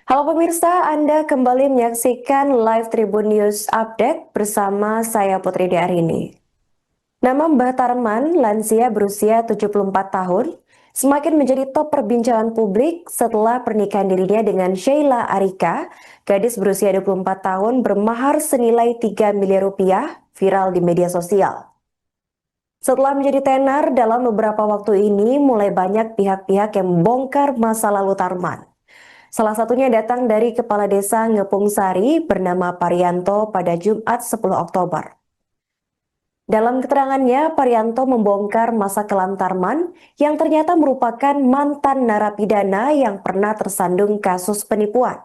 Halo pemirsa, Anda kembali menyaksikan live Tribun News Update bersama saya Putri Diarini. Nama Mbah Tarman, lansia berusia 74 tahun, semakin menjadi top perbincangan publik setelah pernikahan dirinya dengan Sheila Arika, gadis berusia 24 tahun bermahar senilai 3 miliar rupiah, viral di media sosial. Setelah menjadi tenar dalam beberapa waktu ini, mulai banyak pihak-pihak yang membongkar masa lalu Tarman. Salah satunya datang dari Kepala Desa Ngepung Sari bernama Parianto pada Jumat 10 Oktober. Dalam keterangannya, Parianto membongkar masa kelam Tarman yang ternyata merupakan mantan narapidana yang pernah tersandung kasus penipuan.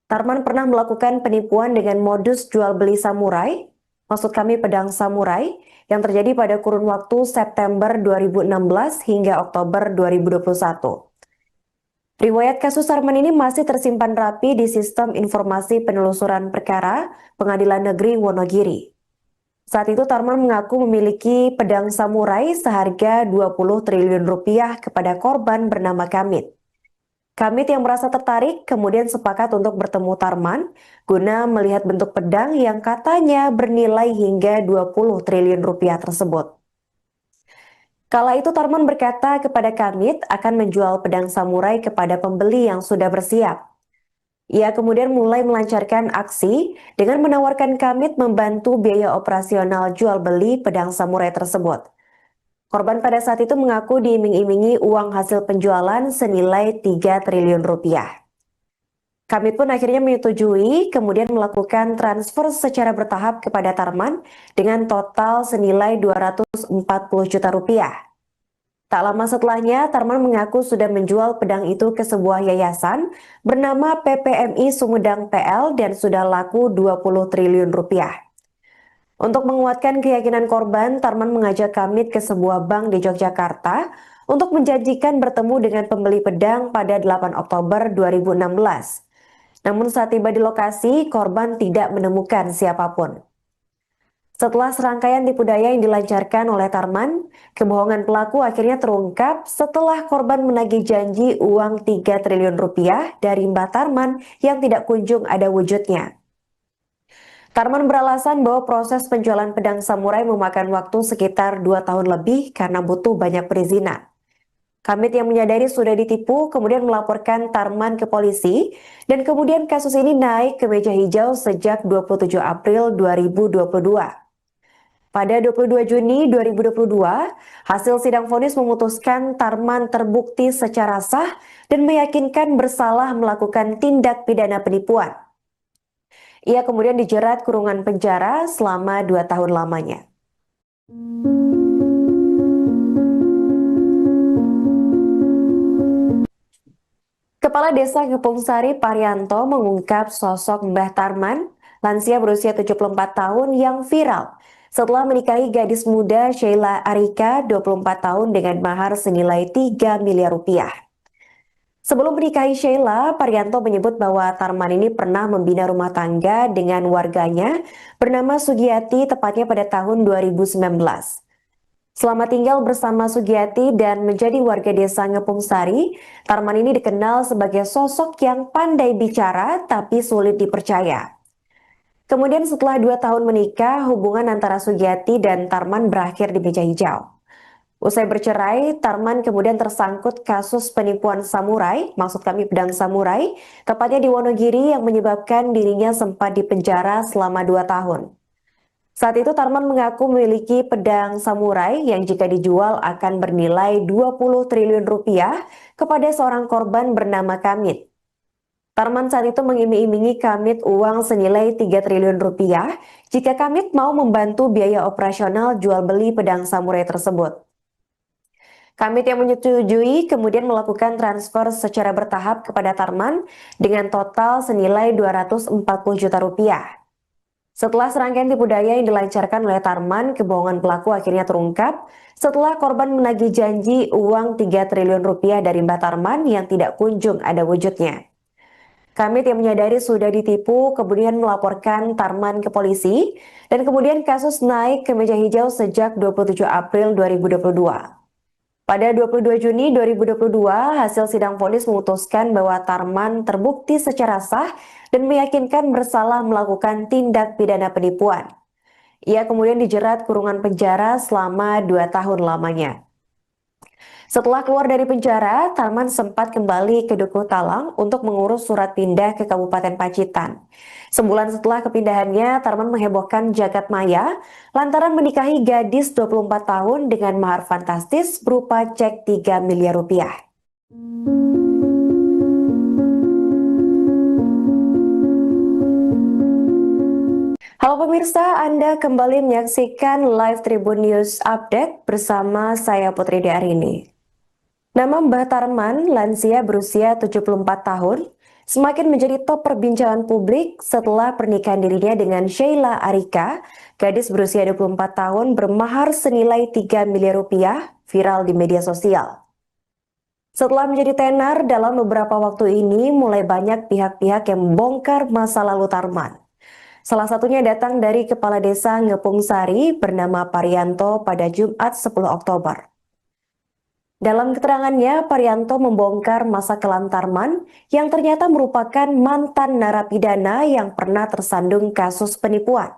Tarman pernah melakukan penipuan dengan modus jual beli samurai, maksud kami pedang samurai, yang terjadi pada kurun waktu September 2016 hingga Oktober 2021. Riwayat kasus Tarman ini masih tersimpan rapi di Sistem Informasi Penelusuran Perkara Pengadilan Negeri Wonogiri. Saat itu Tarman mengaku memiliki pedang samurai seharga 20 triliun rupiah kepada korban bernama Kamit. Kamit yang merasa tertarik kemudian sepakat untuk bertemu Tarman guna melihat bentuk pedang yang katanya bernilai hingga 20 triliun rupiah tersebut. Kala itu Tarman berkata kepada Kamit akan menjual pedang samurai kepada pembeli yang sudah bersiap. Ia kemudian mulai melancarkan aksi dengan menawarkan Kamit membantu biaya operasional jual beli pedang samurai tersebut. Korban pada saat itu mengaku diiming-imingi uang hasil penjualan senilai 3 triliun rupiah. Kamit pun akhirnya menyetujui, kemudian melakukan transfer secara bertahap kepada Tarman dengan total senilai 240 juta rupiah. Tak lama setelahnya, Tarman mengaku sudah menjual pedang itu ke sebuah yayasan bernama PPMI Sumedang PL dan sudah laku 20 triliun rupiah. Untuk menguatkan keyakinan korban, Tarman mengajak Kamit ke sebuah bank di Yogyakarta untuk menjanjikan bertemu dengan pembeli pedang pada 8 Oktober 2016. Namun saat tiba di lokasi, korban tidak menemukan siapapun. Setelah serangkaian tipu daya yang dilancarkan oleh Tarman, kebohongan pelaku akhirnya terungkap setelah korban menagih janji uang 3 triliun rupiah dari Mbah Tarman yang tidak kunjung ada wujudnya. Tarman beralasan bahwa proses penjualan pedang samurai memakan waktu sekitar 2 tahun lebih karena butuh banyak perizinan. Kamit yang menyadari sudah ditipu kemudian melaporkan Tarman ke polisi dan kemudian kasus ini naik ke meja hijau sejak 27 April 2022. Pada 22 Juni 2022, hasil sidang vonis memutuskan Tarman terbukti secara sah dan meyakinkan bersalah melakukan tindak pidana penipuan. Ia kemudian dijerat kurungan penjara selama 2 tahun lamanya. Kepala Desa Ngepung Sari Parianto mengungkap sosok Mbah Tarman, lansia berusia 74 tahun yang viral setelah menikahi gadis muda Sheila Arika 24 tahun dengan mahar senilai 3 miliar rupiah. Sebelum menikahi Sheila, Parianto menyebut bahwa Tarman ini pernah membina rumah tangga dengan warganya bernama Sugiyati tepatnya pada tahun 2019. Selama tinggal bersama Sugiyati dan menjadi warga desa Ngepung Sari, Tarman ini dikenal sebagai sosok yang pandai bicara tapi sulit dipercaya. Kemudian setelah 2 tahun menikah, hubungan antara Sugiyati dan Tarman berakhir di meja hijau. Usai bercerai, Tarman kemudian tersangkut kasus penipuan samurai, maksud kami pedang samurai, tepatnya di Wonogiri yang menyebabkan dirinya sempat dipenjara selama 2 tahun. Saat itu Tarman mengaku memiliki pedang samurai yang jika dijual akan bernilai 20 triliun rupiah kepada seorang korban bernama Kamit. Tarman saat itu mengiming-imingi Kamit uang senilai 3 triliun rupiah jika Kamit mau membantu biaya operasional jual beli pedang samurai tersebut. Kamit yang menyetujui kemudian melakukan transfer secara bertahap kepada Tarman dengan total senilai 240 juta rupiah. Setelah serangkaian tipu daya yang dilancarkan oleh Tarman, kebohongan pelaku akhirnya terungkap setelah korban menagih janji uang 3 triliun rupiah dari Mbah Tarman yang tidak kunjung ada wujudnya. Kamit yang menyadari sudah ditipu kemudian melaporkan Tarman ke polisi dan kemudian kasus naik ke meja hijau sejak 27 April 2022. Pada 22 Juni 2022, hasil sidang vonis memutuskan bahwa Tarman terbukti secara sah dan meyakinkan bersalah melakukan tindak pidana penipuan. Ia kemudian dijerat kurungan penjara selama 2 tahun lamanya. Setelah keluar dari penjara, Tarman sempat kembali ke Dukuh Talang untuk mengurus surat pindah ke Kabupaten Pacitan. Sebulan setelah kepindahannya, Tarman menghebohkan jagat maya lantaran menikahi gadis 24 tahun dengan mahar fantastis berupa cek 3 miliar rupiah. Halo pemirsa, Anda kembali menyaksikan Live Tribun News Update bersama saya Putri Diarini. Nama Mbah Tarman, lansia berusia 74 tahun, semakin menjadi top perbincangan publik setelah pernikahan dirinya dengan Sheila Arika, gadis berusia 24 tahun bermahar senilai 3 miliar rupiah, viral di media sosial. Setelah menjadi tenar dalam beberapa waktu ini, mulai banyak pihak-pihak yang membongkar masa lalu Tarman. Salah satunya datang dari Kepala Desa Ngepung Sari bernama Parianto pada Jumat 10 Oktober. Dalam keterangannya, Parianto membongkar masa kelam Tarman yang ternyata merupakan mantan narapidana yang pernah tersandung kasus penipuan.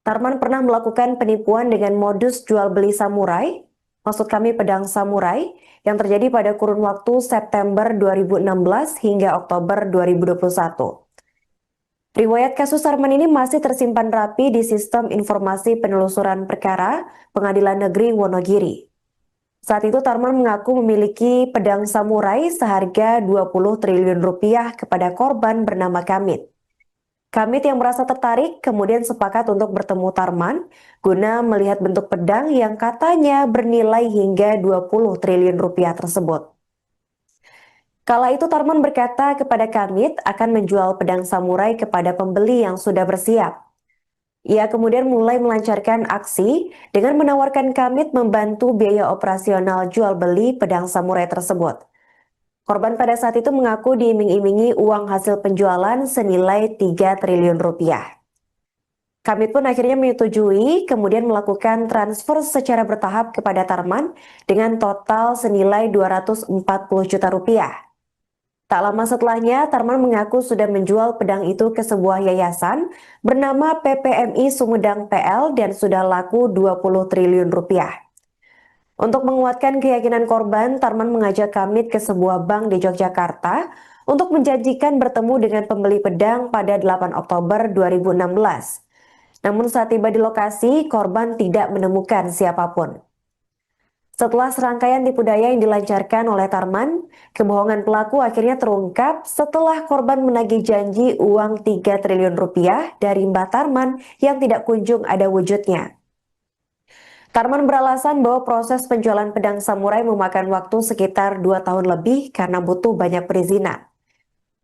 Tarman pernah melakukan penipuan dengan modus jual beli samurai, maksud kami pedang samurai, yang terjadi pada kurun waktu September 2016 hingga Oktober 2021. Riwayat kasus Tarman ini masih tersimpan rapi di Sistem Informasi Penelusuran Perkara Pengadilan Negeri Wonogiri. Saat itu Tarman mengaku memiliki pedang samurai seharga 20 triliun rupiah kepada korban bernama Kamit. Kamit yang merasa tertarik kemudian sepakat untuk bertemu Tarman guna melihat bentuk pedang yang katanya bernilai hingga 20 triliun rupiah tersebut. Kala itu Tarman berkata kepada Kamit akan menjual pedang samurai kepada pembeli yang sudah bersiap. Ia kemudian mulai melancarkan aksi dengan menawarkan Kamit membantu biaya operasional jual beli pedang samurai tersebut. Korban pada saat itu mengaku diiming-imingi uang hasil penjualan senilai 3 triliun rupiah. Kamit pun akhirnya menyetujui, kemudian melakukan transfer secara bertahap kepada Tarman dengan total senilai 240 juta rupiah. Tak lama setelahnya, Tarman mengaku sudah menjual pedang itu ke sebuah yayasan bernama PPMI Sumedang PL dan sudah laku 20 triliun rupiah. Untuk menguatkan keyakinan korban, Tarman mengajak Kamit ke sebuah bank di Yogyakarta untuk menjanjikan bertemu dengan pembeli pedang pada 8 Oktober 2016. Namun saat tiba di lokasi, korban tidak menemukan siapapun. Setelah serangkaian tipu daya yang dilancarkan oleh Tarman, kebohongan pelaku akhirnya terungkap setelah korban menagih janji uang 3 triliun rupiah dari Mbah Tarman yang tidak kunjung ada wujudnya. Tarman beralasan bahwa proses penjualan pedang samurai memakan waktu sekitar 2 tahun lebih karena butuh banyak perizinan.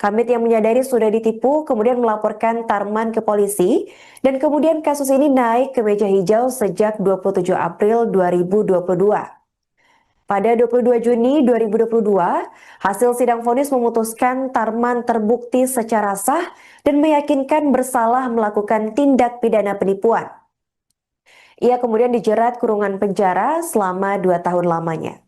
Kamit yang menyadari sudah ditipu kemudian melaporkan Tarman ke polisi dan kemudian kasus ini naik ke meja hijau sejak 27 April 2022. Pada 22 Juni 2022, hasil sidang vonis memutuskan Tarman terbukti secara sah dan meyakinkan bersalah melakukan tindak pidana penipuan. Ia kemudian dijerat kurungan penjara selama 2 tahun lamanya.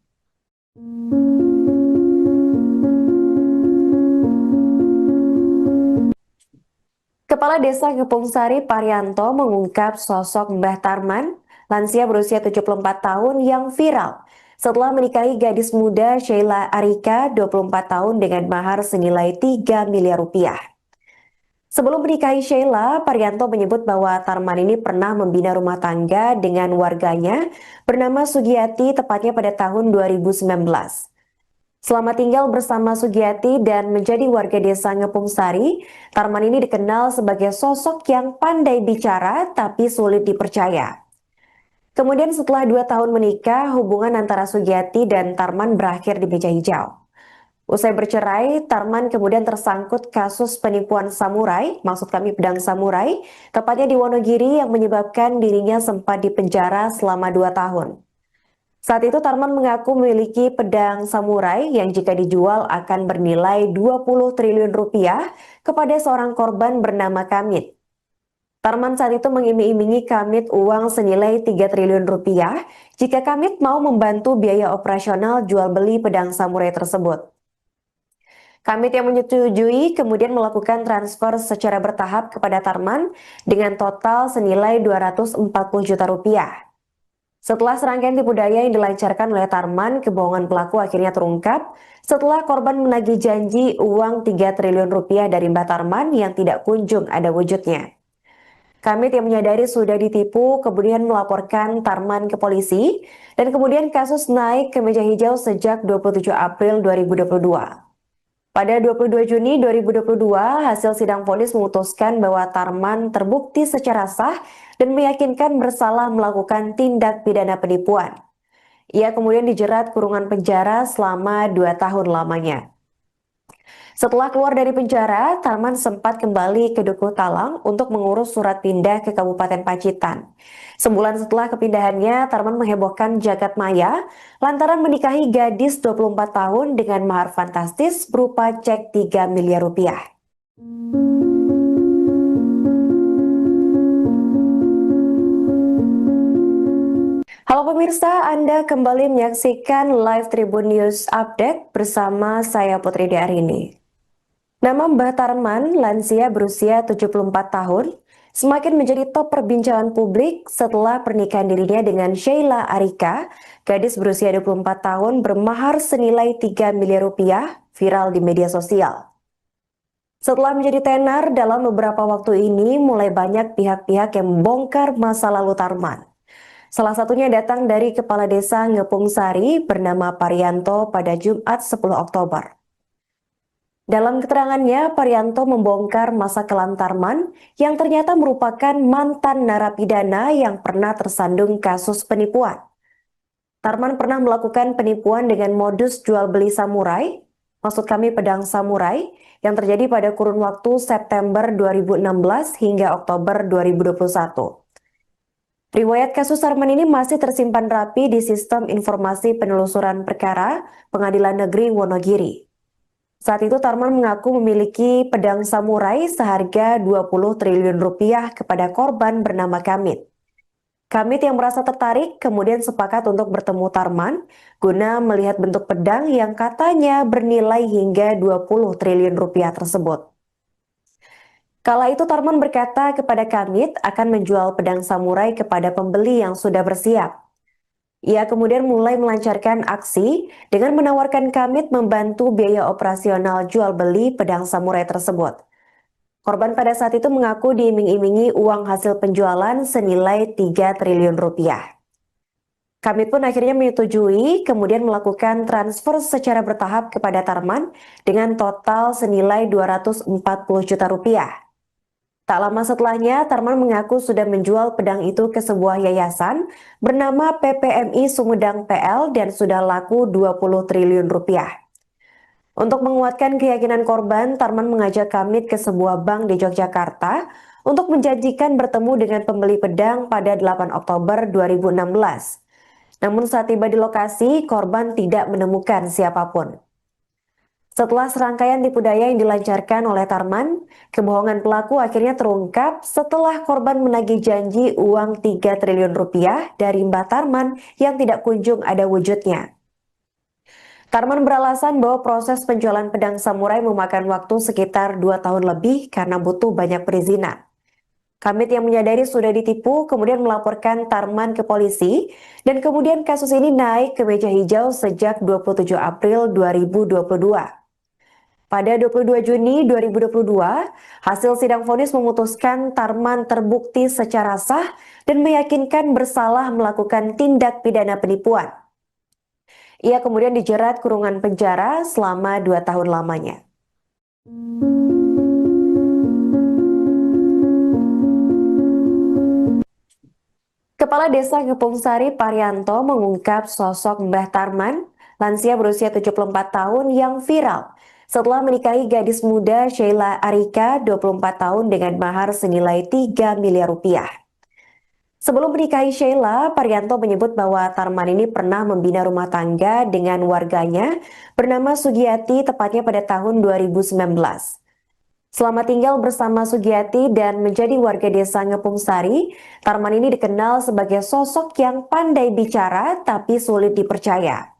Kepala Desa Ngepung Sari Parianto mengungkap sosok Mbah Tarman, lansia berusia 74 tahun yang viral setelah menikahi gadis muda Sheila Arika 24 tahun dengan mahar senilai 3 miliar rupiah. Sebelum menikahi Sheila, Parianto menyebut bahwa Tarman ini pernah membina rumah tangga dengan warganya bernama Sugiyati tepatnya pada tahun 2019. Selama tinggal bersama Sugiyati dan menjadi warga desa Ngepung Sari, Tarman ini dikenal sebagai sosok yang pandai bicara tapi sulit dipercaya. Kemudian setelah 2 tahun menikah, hubungan antara Sugiyati dan Tarman berakhir di meja hijau. Usai bercerai, Tarman kemudian tersangkut kasus penipuan samurai, maksud kami pedang samurai, tepatnya di Wonogiri yang menyebabkan dirinya sempat dipenjara selama 2 tahun. Saat itu Tarman mengaku memiliki pedang samurai yang jika dijual akan bernilai 20 triliun rupiah kepada seorang korban bernama Kamit. Tarman saat itu mengiming-imingi Kamit uang senilai 3 triliun rupiah jika Kamit mau membantu biaya operasional jual beli pedang samurai tersebut. Kamit yang menyetujui kemudian melakukan transfer secara bertahap kepada Tarman dengan total senilai 240 juta rupiah. Setelah serangkaian tipu daya yang dilancarkan oleh Tarman, kebohongan pelaku akhirnya terungkap setelah korban menagih janji uang 3 triliun rupiah dari Mbah Tarman yang tidak kunjung ada wujudnya. Kamit yang menyadari sudah ditipu kemudian melaporkan Tarman ke polisi dan kemudian kasus naik ke meja hijau sejak 27 April 2022. Pada 22 Juni 2022, hasil sidang vonis memutuskan bahwa Tarman terbukti secara sah dan meyakinkan bersalah melakukan tindak pidana penipuan. Ia kemudian dijerat kurungan penjara selama 2 tahun lamanya. Setelah keluar dari penjara, Tarman sempat kembali ke Dukuh Talang untuk mengurus surat pindah ke Kabupaten Pacitan. Sebulan setelah kepindahannya, Tarman menghebohkan jagat maya lantaran menikahi gadis 24 tahun dengan mahar fantastis berupa cek 3 miliar rupiah. Halo pemirsa, Anda kembali menyaksikan Live Tribun News Update bersama saya Putri Diarini. Nama Mbah Tarman, lansia berusia 74 tahun, semakin menjadi top perbincangan publik setelah pernikahan dirinya dengan Sheila Arika, gadis berusia 24 tahun bermahar senilai 3 miliar rupiah, viral di media sosial. Setelah menjadi tenar dalam beberapa waktu ini, mulai banyak pihak-pihak yang membongkar masa lalu Tarman. Salah satunya datang dari Kepala Desa Ngepung Sari bernama Parianto pada Jumat 10 Oktober. Dalam keterangannya, Parianto membongkar masa kelam Tarman yang ternyata merupakan mantan narapidana yang pernah tersandung kasus penipuan. Tarman pernah melakukan penipuan dengan modus jual beli samurai, maksud kami pedang samurai, yang terjadi pada kurun waktu September 2016 hingga Oktober 2021. Riwayat kasus Tarman ini masih tersimpan rapi di Sistem Informasi Penelusuran Perkara Pengadilan Negeri Wonogiri. Saat itu Tarman mengaku memiliki pedang samurai seharga 20 triliun rupiah kepada korban bernama Kamit. Kamit yang merasa tertarik kemudian sepakat untuk bertemu Tarman guna melihat bentuk pedang yang katanya bernilai hingga 20 triliun rupiah tersebut. Kala itu Tarman berkata kepada Kamit akan menjual pedang samurai kepada pembeli yang sudah bersiap. Ia kemudian mulai melancarkan aksi dengan menawarkan Kamit membantu biaya operasional jual beli pedang samurai tersebut. Korban pada saat itu mengaku diiming-imingi uang hasil penjualan senilai 3 triliun rupiah. Kamit pun akhirnya menyetujui kemudian melakukan transfer secara bertahap kepada Tarman dengan total senilai 240 juta rupiah. Tak lama setelahnya, Tarman mengaku sudah menjual pedang itu ke sebuah yayasan bernama PPMI Sumedang PL dan sudah laku 20 triliun rupiah. Untuk menguatkan keyakinan korban, Tarman mengajak Kamit ke sebuah bank di Yogyakarta untuk menjanjikan bertemu dengan pembeli pedang pada 8 Oktober 2016. Namun saat tiba di lokasi, korban tidak menemukan siapapun. Setelah serangkaian tipu daya yang dilancarkan oleh Tarman, kebohongan pelaku akhirnya terungkap setelah korban menagih janji uang 3 triliun rupiah dari Mbah Tarman yang tidak kunjung ada wujudnya. Tarman beralasan bahwa proses penjualan pedang samurai memakan waktu sekitar 2 tahun lebih karena butuh banyak perizinan. Kamit yang menyadari sudah ditipu kemudian melaporkan Tarman ke polisi dan kemudian kasus ini naik ke meja hijau sejak 27 April 2022. Pada 22 Juni 2022, hasil sidang vonis memutuskan Tarman terbukti secara sah dan meyakinkan bersalah melakukan tindak pidana penipuan. Ia kemudian dijerat kurungan penjara selama 2 tahun lamanya. Kepala Desa Ngepung Sari Parianto mengungkap sosok Mbah Tarman, lansia berusia 74 tahun yang viral setelah menikahi gadis muda Sheila Arika 24 tahun dengan mahar senilai 3 miliar rupiah. Sebelum menikahi Sheila, Parianto menyebut bahwa Tarman ini pernah membina rumah tangga dengan warganya bernama Sugiyati tepatnya pada tahun 2019. Selama tinggal bersama Sugiyati dan menjadi warga desa Ngepung Sari, Tarman ini dikenal sebagai sosok yang pandai bicara tapi sulit dipercaya.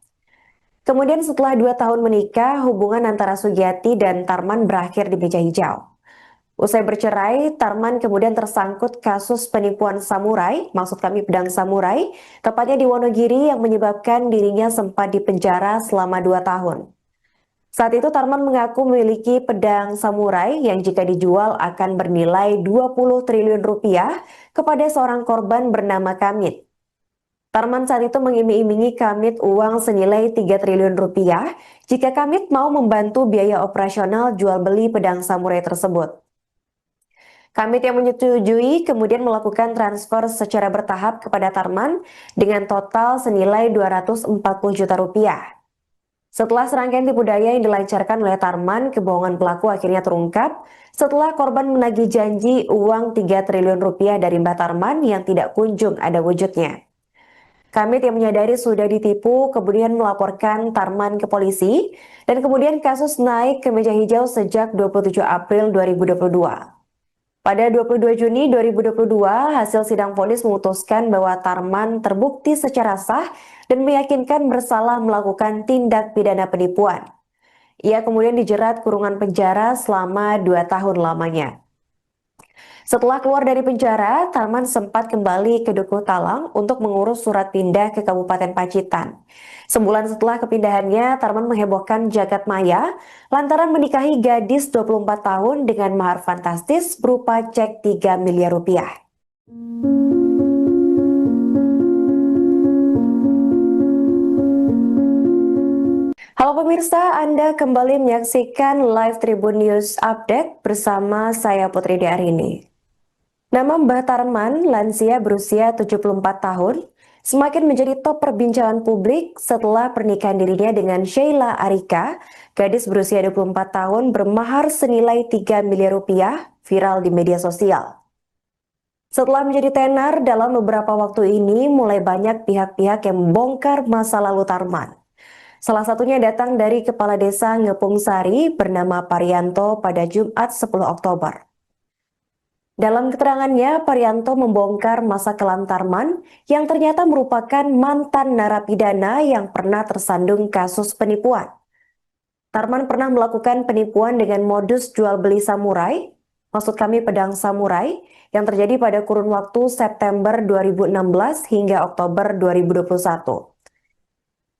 Kemudian setelah 2 tahun menikah, hubungan antara Sugiyati dan Tarman berakhir di meja hijau. Usai bercerai, Tarman kemudian tersangkut kasus penipuan samurai, maksud kami pedang samurai, tepatnya di Wonogiri yang menyebabkan dirinya sempat dipenjara selama 2 tahun. Saat itu Tarman mengaku memiliki pedang samurai yang jika dijual akan bernilai 20 triliun rupiah kepada seorang korban bernama Kamit. Tarman saat itu mengiming-imingi Kamit uang senilai 3 triliun rupiah jika Kamit mau membantu biaya operasional jual beli pedang samurai tersebut. Kamit yang menyetujui kemudian melakukan transfer secara bertahap kepada Tarman dengan total senilai 240 juta rupiah. Setelah serangkaian tipu daya yang dilancarkan oleh Tarman, kebohongan pelaku akhirnya terungkap setelah korban menagih janji uang 3 triliun rupiah dari Mbah Tarman yang tidak kunjung ada wujudnya. Kamit yang menyadari sudah ditipu kemudian melaporkan Tarman ke polisi dan kemudian kasus naik ke meja hijau sejak 27 April 2022. Pada 22 Juni 2022, hasil sidang vonis memutuskan bahwa Tarman terbukti secara sah dan meyakinkan bersalah melakukan tindak pidana penipuan. Ia kemudian dijerat kurungan penjara selama 2 tahun lamanya. Setelah keluar dari penjara, Tarman sempat kembali ke Dukuh Talang untuk mengurus surat pindah ke Kabupaten Pacitan. Sebulan setelah kepindahannya, Tarman menghebohkan jagat maya lantaran menikahi gadis 24 tahun dengan mahar fantastis berupa cek 3 miliar rupiah. Halo pemirsa, Anda kembali menyaksikan Live Tribun News Update bersama saya Putri Diarini. Nama Mbah Tarman, lansia berusia 74 tahun, semakin menjadi top perbincangan publik setelah pernikahan dirinya dengan Sheila Arika, gadis berusia 24 tahun bermahar senilai 3 miliar rupiah, viral di media sosial. Setelah menjadi tenar dalam beberapa waktu ini, mulai banyak pihak-pihak yang membongkar masa lalu Tarman. Salah satunya datang dari Kepala Desa Ngepung Sari bernama Parianto pada Jumat 10 Oktober. Dalam keterangannya, Parianto membongkar masa kelam Tarman yang ternyata merupakan mantan narapidana yang pernah tersandung kasus penipuan. Tarman pernah melakukan penipuan dengan modus jual beli samurai, maksud kami pedang samurai, yang terjadi pada kurun waktu September 2016 hingga Oktober 2021.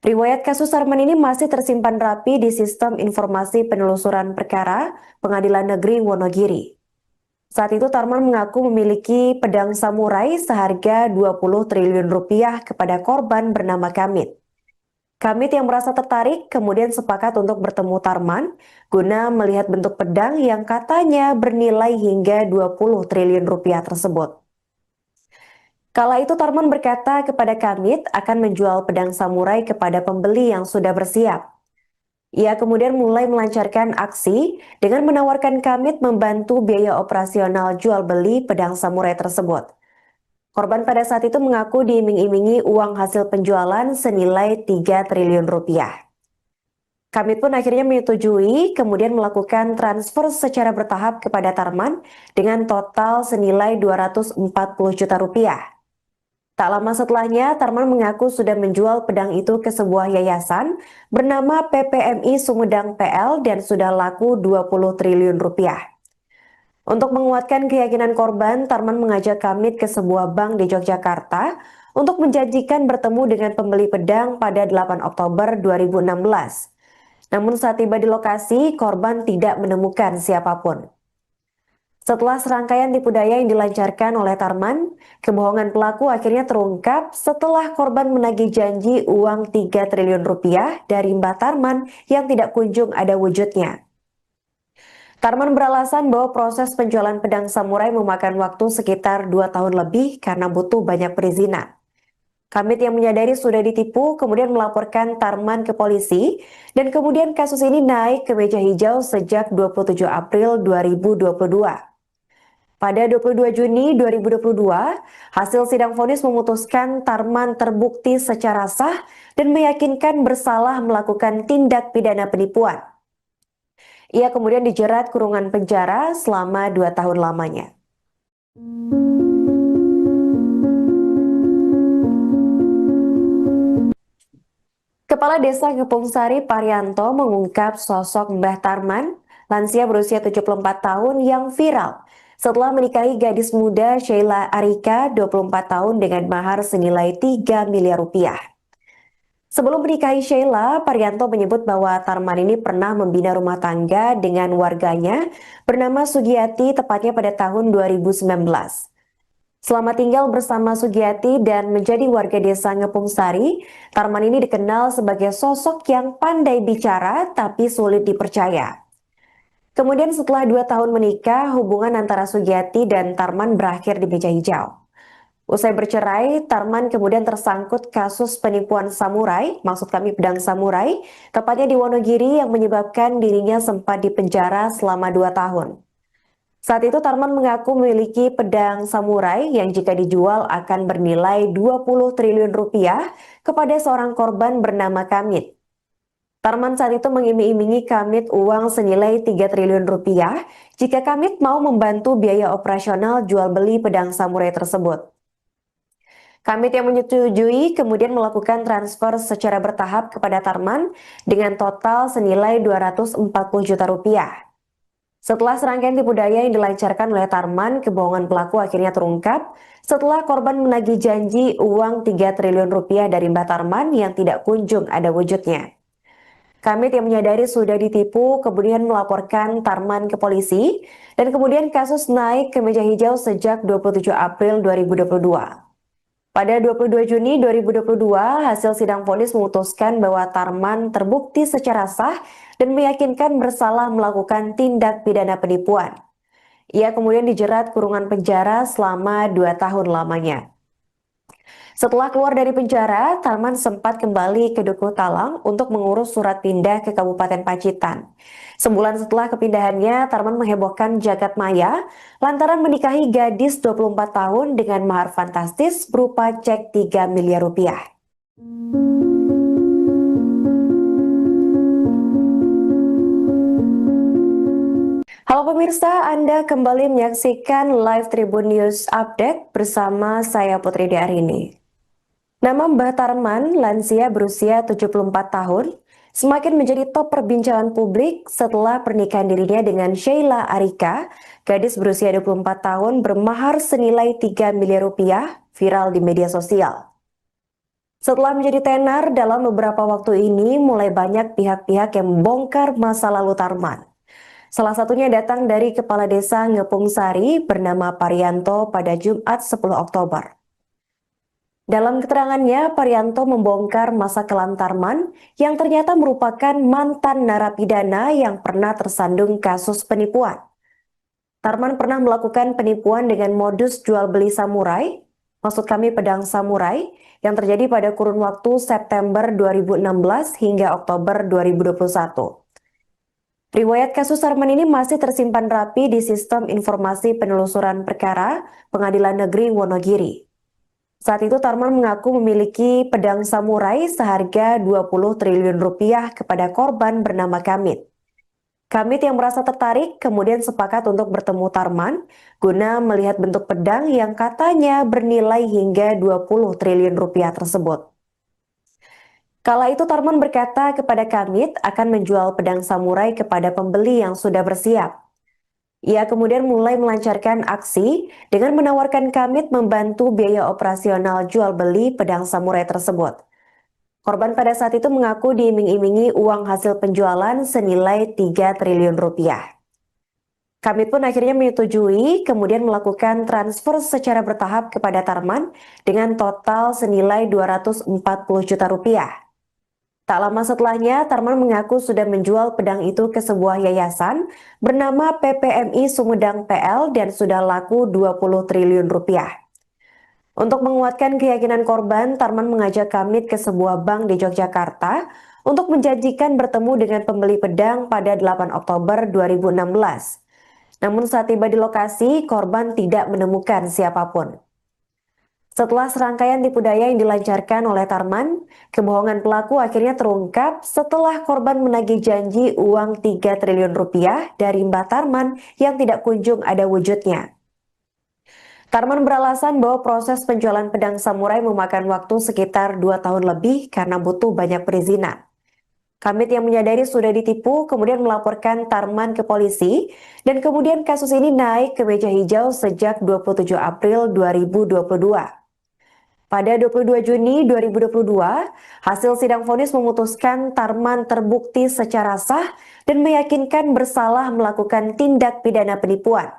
Riwayat kasus Tarman ini masih tersimpan rapi di Sistem Informasi Penelusuran Perkara Pengadilan Negeri Wonogiri. Saat itu Tarman mengaku memiliki pedang samurai seharga 20 triliun rupiah kepada korban bernama Kamit. Kamit yang merasa tertarik kemudian sepakat untuk bertemu Tarman guna melihat bentuk pedang yang katanya bernilai hingga 20 triliun rupiah tersebut. Kala itu Tarman berkata kepada Kamit akan menjual pedang samurai kepada pembeli yang sudah bersiap. Ia kemudian mulai melancarkan aksi dengan menawarkan Kamit membantu biaya operasional jual beli pedang samurai tersebut. Korban pada saat itu mengaku diiming-imingi uang hasil penjualan senilai 3 triliun rupiah. Kamit pun akhirnya menyetujui kemudian melakukan transfer secara bertahap kepada Tarman dengan total senilai 240 juta rupiah. Tak lama setelahnya, Tarman mengaku sudah menjual pedang itu ke sebuah yayasan bernama PPMI Sumedang PL dan sudah laku 20 triliun rupiah. Untuk menguatkan keyakinan korban, Tarman mengajak Kamit ke sebuah bank di Yogyakarta untuk menjanjikan bertemu dengan pembeli pedang pada 8 Oktober 2016. Namun saat tiba di lokasi, korban tidak menemukan siapapun. Setelah serangkaian tipu daya yang dilancarkan oleh Tarman, kebohongan pelaku akhirnya terungkap setelah korban menagih janji uang 3 triliun rupiah dari Mbah Tarman yang tidak kunjung ada wujudnya. Tarman beralasan bahwa proses penjualan pedang samurai memakan waktu sekitar 2 tahun lebih karena butuh banyak perizinan. Kamit yang menyadari sudah ditipu kemudian melaporkan Tarman ke polisi dan kemudian kasus ini naik ke meja hijau sejak 27 April 2022. Pada 22 Juni 2022, hasil sidang vonis memutuskan Tarman terbukti secara sah dan meyakinkan bersalah melakukan tindak pidana penipuan. Ia kemudian dijerat kurungan penjara selama 2 tahun lamanya. Kepala Desa Gepung Sari Parianto mengungkap sosok Mbah Tarman, lansia berusia 74 tahun yang viral setelah menikahi gadis muda Sheila Arika 24 tahun dengan mahar senilai 3 miliar rupiah. Sebelum menikahi Sheila, Parianto menyebut bahwa Tarman ini pernah membina rumah tangga dengan warganya bernama Sugiyati tepatnya pada tahun 2019. Selama tinggal bersama Sugiyati dan menjadi warga desa Ngepung Sari, Tarman ini dikenal sebagai sosok yang pandai bicara tapi sulit dipercaya. Kemudian setelah 2 tahun menikah, hubungan antara Sugiyati dan Tarman berakhir di meja hijau. Usai bercerai, Tarman kemudian tersangkut kasus penipuan samurai, maksud kami pedang samurai, tepatnya di Wonogiri yang menyebabkan dirinya sempat dipenjara selama 2 tahun. Saat itu Tarman mengaku memiliki pedang samurai yang jika dijual akan bernilai 20 triliun rupiah kepada seorang korban bernama Kamit. Tarman saat itu mengiming-imingi Kamit uang senilai 3 triliun rupiah jika Kamit mau membantu biaya operasional jual beli pedang samurai tersebut. Kamit yang menyetujui kemudian melakukan transfer secara bertahap kepada Tarman dengan total senilai 240 juta rupiah. Setelah serangkaian tipu daya yang dilancarkan oleh Tarman, kebohongan pelaku akhirnya terungkap setelah korban menagih janji uang 3 triliun rupiah dari Mbah Tarman yang tidak kunjung ada wujudnya. Kamit yang menyadari sudah ditipu kemudian melaporkan Tarman ke polisi dan kemudian kasus naik ke meja hijau sejak 27 April 2022. Pada 22 Juni 2022, hasil sidang vonis memutuskan bahwa Tarman terbukti secara sah dan meyakinkan bersalah melakukan tindak pidana penipuan. Ia kemudian dijerat kurungan penjara selama 2 tahun lamanya. Setelah keluar dari penjara, Tarman sempat kembali ke Dukuh Talang untuk mengurus surat pindah ke Kabupaten Pacitan. Sebulan setelah kepindahannya, Tarman menghebohkan jagat maya lantaran menikahi gadis 24 tahun dengan mahar fantastis berupa cek 3 miliar rupiah. Halo pemirsa, Anda kembali menyaksikan Live Tribun News Update bersama saya Putri Diarini. Nama Mbah Tarman, lansia berusia 74 tahun, semakin menjadi top perbincangan publik setelah pernikahan dirinya dengan Sheila Arika, gadis berusia 24 tahun bermahar senilai 3 miliar rupiah, viral di media sosial. Setelah menjadi tenar dalam beberapa waktu ini, mulai banyak pihak-pihak yang membongkar masa lalu Tarman. Salah satunya datang dari Kepala Desa Ngepung Sari bernama Parianto pada Jumat 10 Oktober. Dalam keterangannya, Parianto membongkar masa kelam Tarman yang ternyata merupakan mantan narapidana yang pernah tersandung kasus penipuan. Tarman pernah melakukan penipuan dengan modus jual beli samurai, maksud kami pedang samurai, yang terjadi pada kurun waktu September 2016 hingga Oktober 2021. Riwayat kasus Tarman ini masih tersimpan rapi di Sistem Informasi Penelusuran Perkara Pengadilan Negeri Wonogiri. Saat itu Tarman mengaku memiliki pedang samurai seharga 20 triliun rupiah kepada korban bernama Kamit. Kamit yang merasa tertarik kemudian sepakat untuk bertemu Tarman guna melihat bentuk pedang yang katanya bernilai hingga 20 triliun rupiah tersebut. Kala itu Tarman berkata kepada Kamit akan menjual pedang samurai kepada pembeli yang sudah bersiap. Ia kemudian mulai melancarkan aksi dengan menawarkan Kamit membantu biaya operasional jual beli pedang samurai tersebut. Korban pada saat itu mengaku diiming-imingi uang hasil penjualan senilai 3 triliun rupiah. Kamit pun akhirnya menyetujui kemudian melakukan transfer secara bertahap kepada Tarman dengan total senilai 240 juta rupiah. Tak lama setelahnya, Tarman mengaku sudah menjual pedang itu ke sebuah yayasan bernama PPMI Sumedang PL dan sudah laku 20 triliun rupiah. Untuk menguatkan keyakinan korban, Tarman mengajak Kamit ke sebuah bank di Yogyakarta untuk menjanjikan bertemu dengan pembeli pedang pada 8 Oktober 2016. Namun saat tiba di lokasi, korban tidak menemukan siapapun. Setelah serangkaian tipu daya yang dilancarkan oleh Tarman, kebohongan pelaku akhirnya terungkap setelah korban menagih janji uang 3 triliun rupiah dari Mbah Tarman yang tidak kunjung ada wujudnya. Tarman beralasan bahwa proses penjualan pedang samurai memakan waktu sekitar 2 tahun lebih karena butuh banyak perizinan. Kamit yang menyadari sudah ditipu kemudian melaporkan Tarman ke polisi dan kemudian kasus ini naik ke meja hijau sejak 27 April 2022. Pada 22 Juni 2022, hasil sidang vonis memutuskan Tarman terbukti secara sah dan meyakinkan bersalah melakukan tindak pidana penipuan.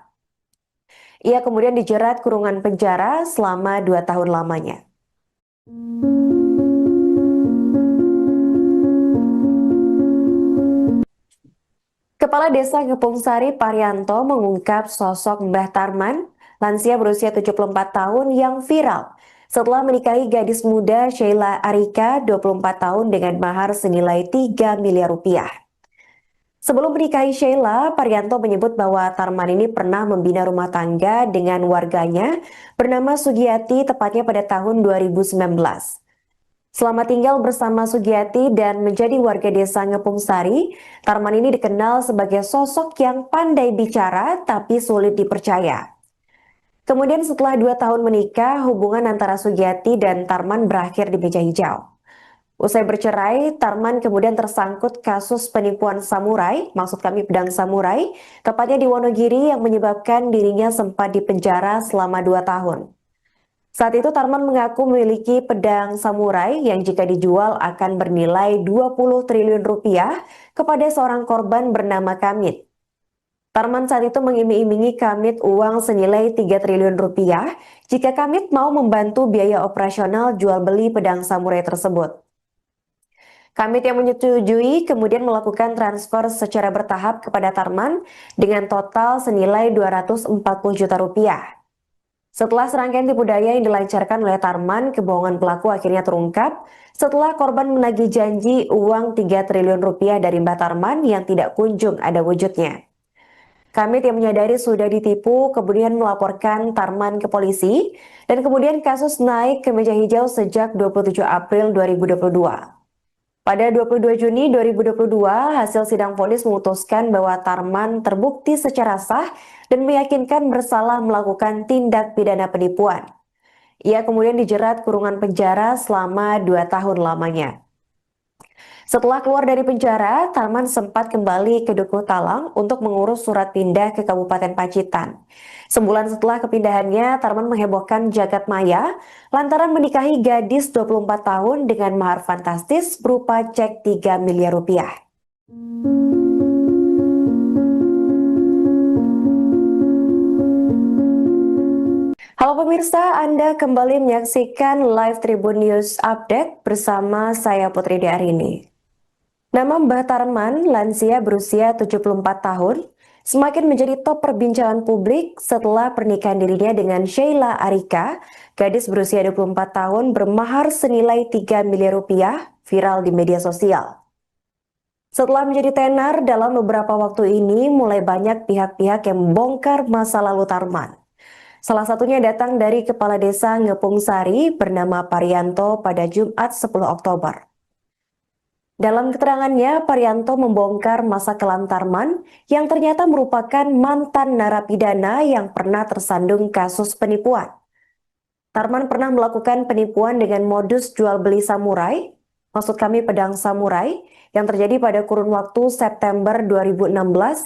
Ia kemudian dijerat kurungan penjara selama 2 tahun lamanya. Kepala Desa Gepung Sari Parianto mengungkap sosok Mbah Tarman, lansia berusia 74 tahun yang viral setelah menikahi gadis muda Sheila Arika 24 tahun dengan mahar senilai 3 miliar rupiah. Sebelum menikahi Sheila, Parianto menyebut bahwa Tarman ini pernah membina rumah tangga dengan warganya bernama Sugiyati tepatnya pada tahun 2019. Selama tinggal bersama Sugiyati dan menjadi warga desa Ngepung Sari, Tarman ini dikenal sebagai sosok yang pandai bicara tapi sulit dipercaya. Kemudian setelah 2 tahun menikah, hubungan antara Sugiyati dan Tarman berakhir di meja hijau. Usai bercerai, Tarman kemudian tersangkut kasus penipuan samurai, maksud kami pedang samurai, tepatnya di Wonogiri yang menyebabkan dirinya sempat dipenjara selama 2 tahun. Saat itu Tarman mengaku memiliki pedang samurai yang jika dijual akan bernilai 20 triliun rupiah kepada seorang korban bernama Kamit. Tarman saat itu mengiming-imingi Kamit uang senilai 3 triliun rupiah jika Kamit mau membantu biaya operasional jual beli pedang samurai tersebut. Kamit yang menyetujui kemudian melakukan transfer secara bertahap kepada Tarman dengan total senilai 240 juta rupiah. Setelah serangkaian tipu daya yang dilancarkan oleh Tarman, kebohongan pelaku akhirnya terungkap setelah korban menagih janji uang 3 triliun rupiah dari Mbah Tarman yang tidak kunjung ada wujudnya. Kamit yang menyadari sudah ditipu kemudian melaporkan Tarman ke polisi dan kemudian kasus naik ke meja hijau sejak 27 April 2022. Pada 22 Juni 2022, hasil sidang vonis memutuskan bahwa Tarman terbukti secara sah dan meyakinkan bersalah melakukan tindak pidana penipuan. Ia kemudian dijerat kurungan penjara selama 2 tahun lamanya. Setelah keluar dari penjara, Tarman sempat kembali ke Dukuh Talang untuk mengurus surat pindah ke Kabupaten Pacitan. Sebulan setelah kepindahannya, Tarman menghebohkan jagat maya lantaran menikahi gadis 24 tahun dengan mahar fantastis berupa cek 3 miliar rupiah. Halo pemirsa, Anda kembali menyaksikan Live Tribun News Update bersama saya Putri Diarini. Nama Mbah Tarman, lansia berusia 74 tahun, semakin menjadi top perbincangan publik setelah pernikahan dirinya dengan Sheila Arika, gadis berusia 24 tahun bermahar senilai 3 miliar rupiah, viral di media sosial. Setelah menjadi tenar dalam beberapa waktu ini, mulai banyak pihak-pihak yang membongkar masa lalu Tarman. Salah satunya datang dari Kepala Desa Ngepung Sari bernama Parianto pada Jumat 10 Oktober. Dalam keterangannya, Parianto membongkar masa kelam Tarman yang ternyata merupakan mantan narapidana yang pernah tersandung kasus penipuan. Tarman pernah melakukan penipuan dengan modus jual beli samurai, maksud kami pedang samurai, yang terjadi pada kurun waktu September 2016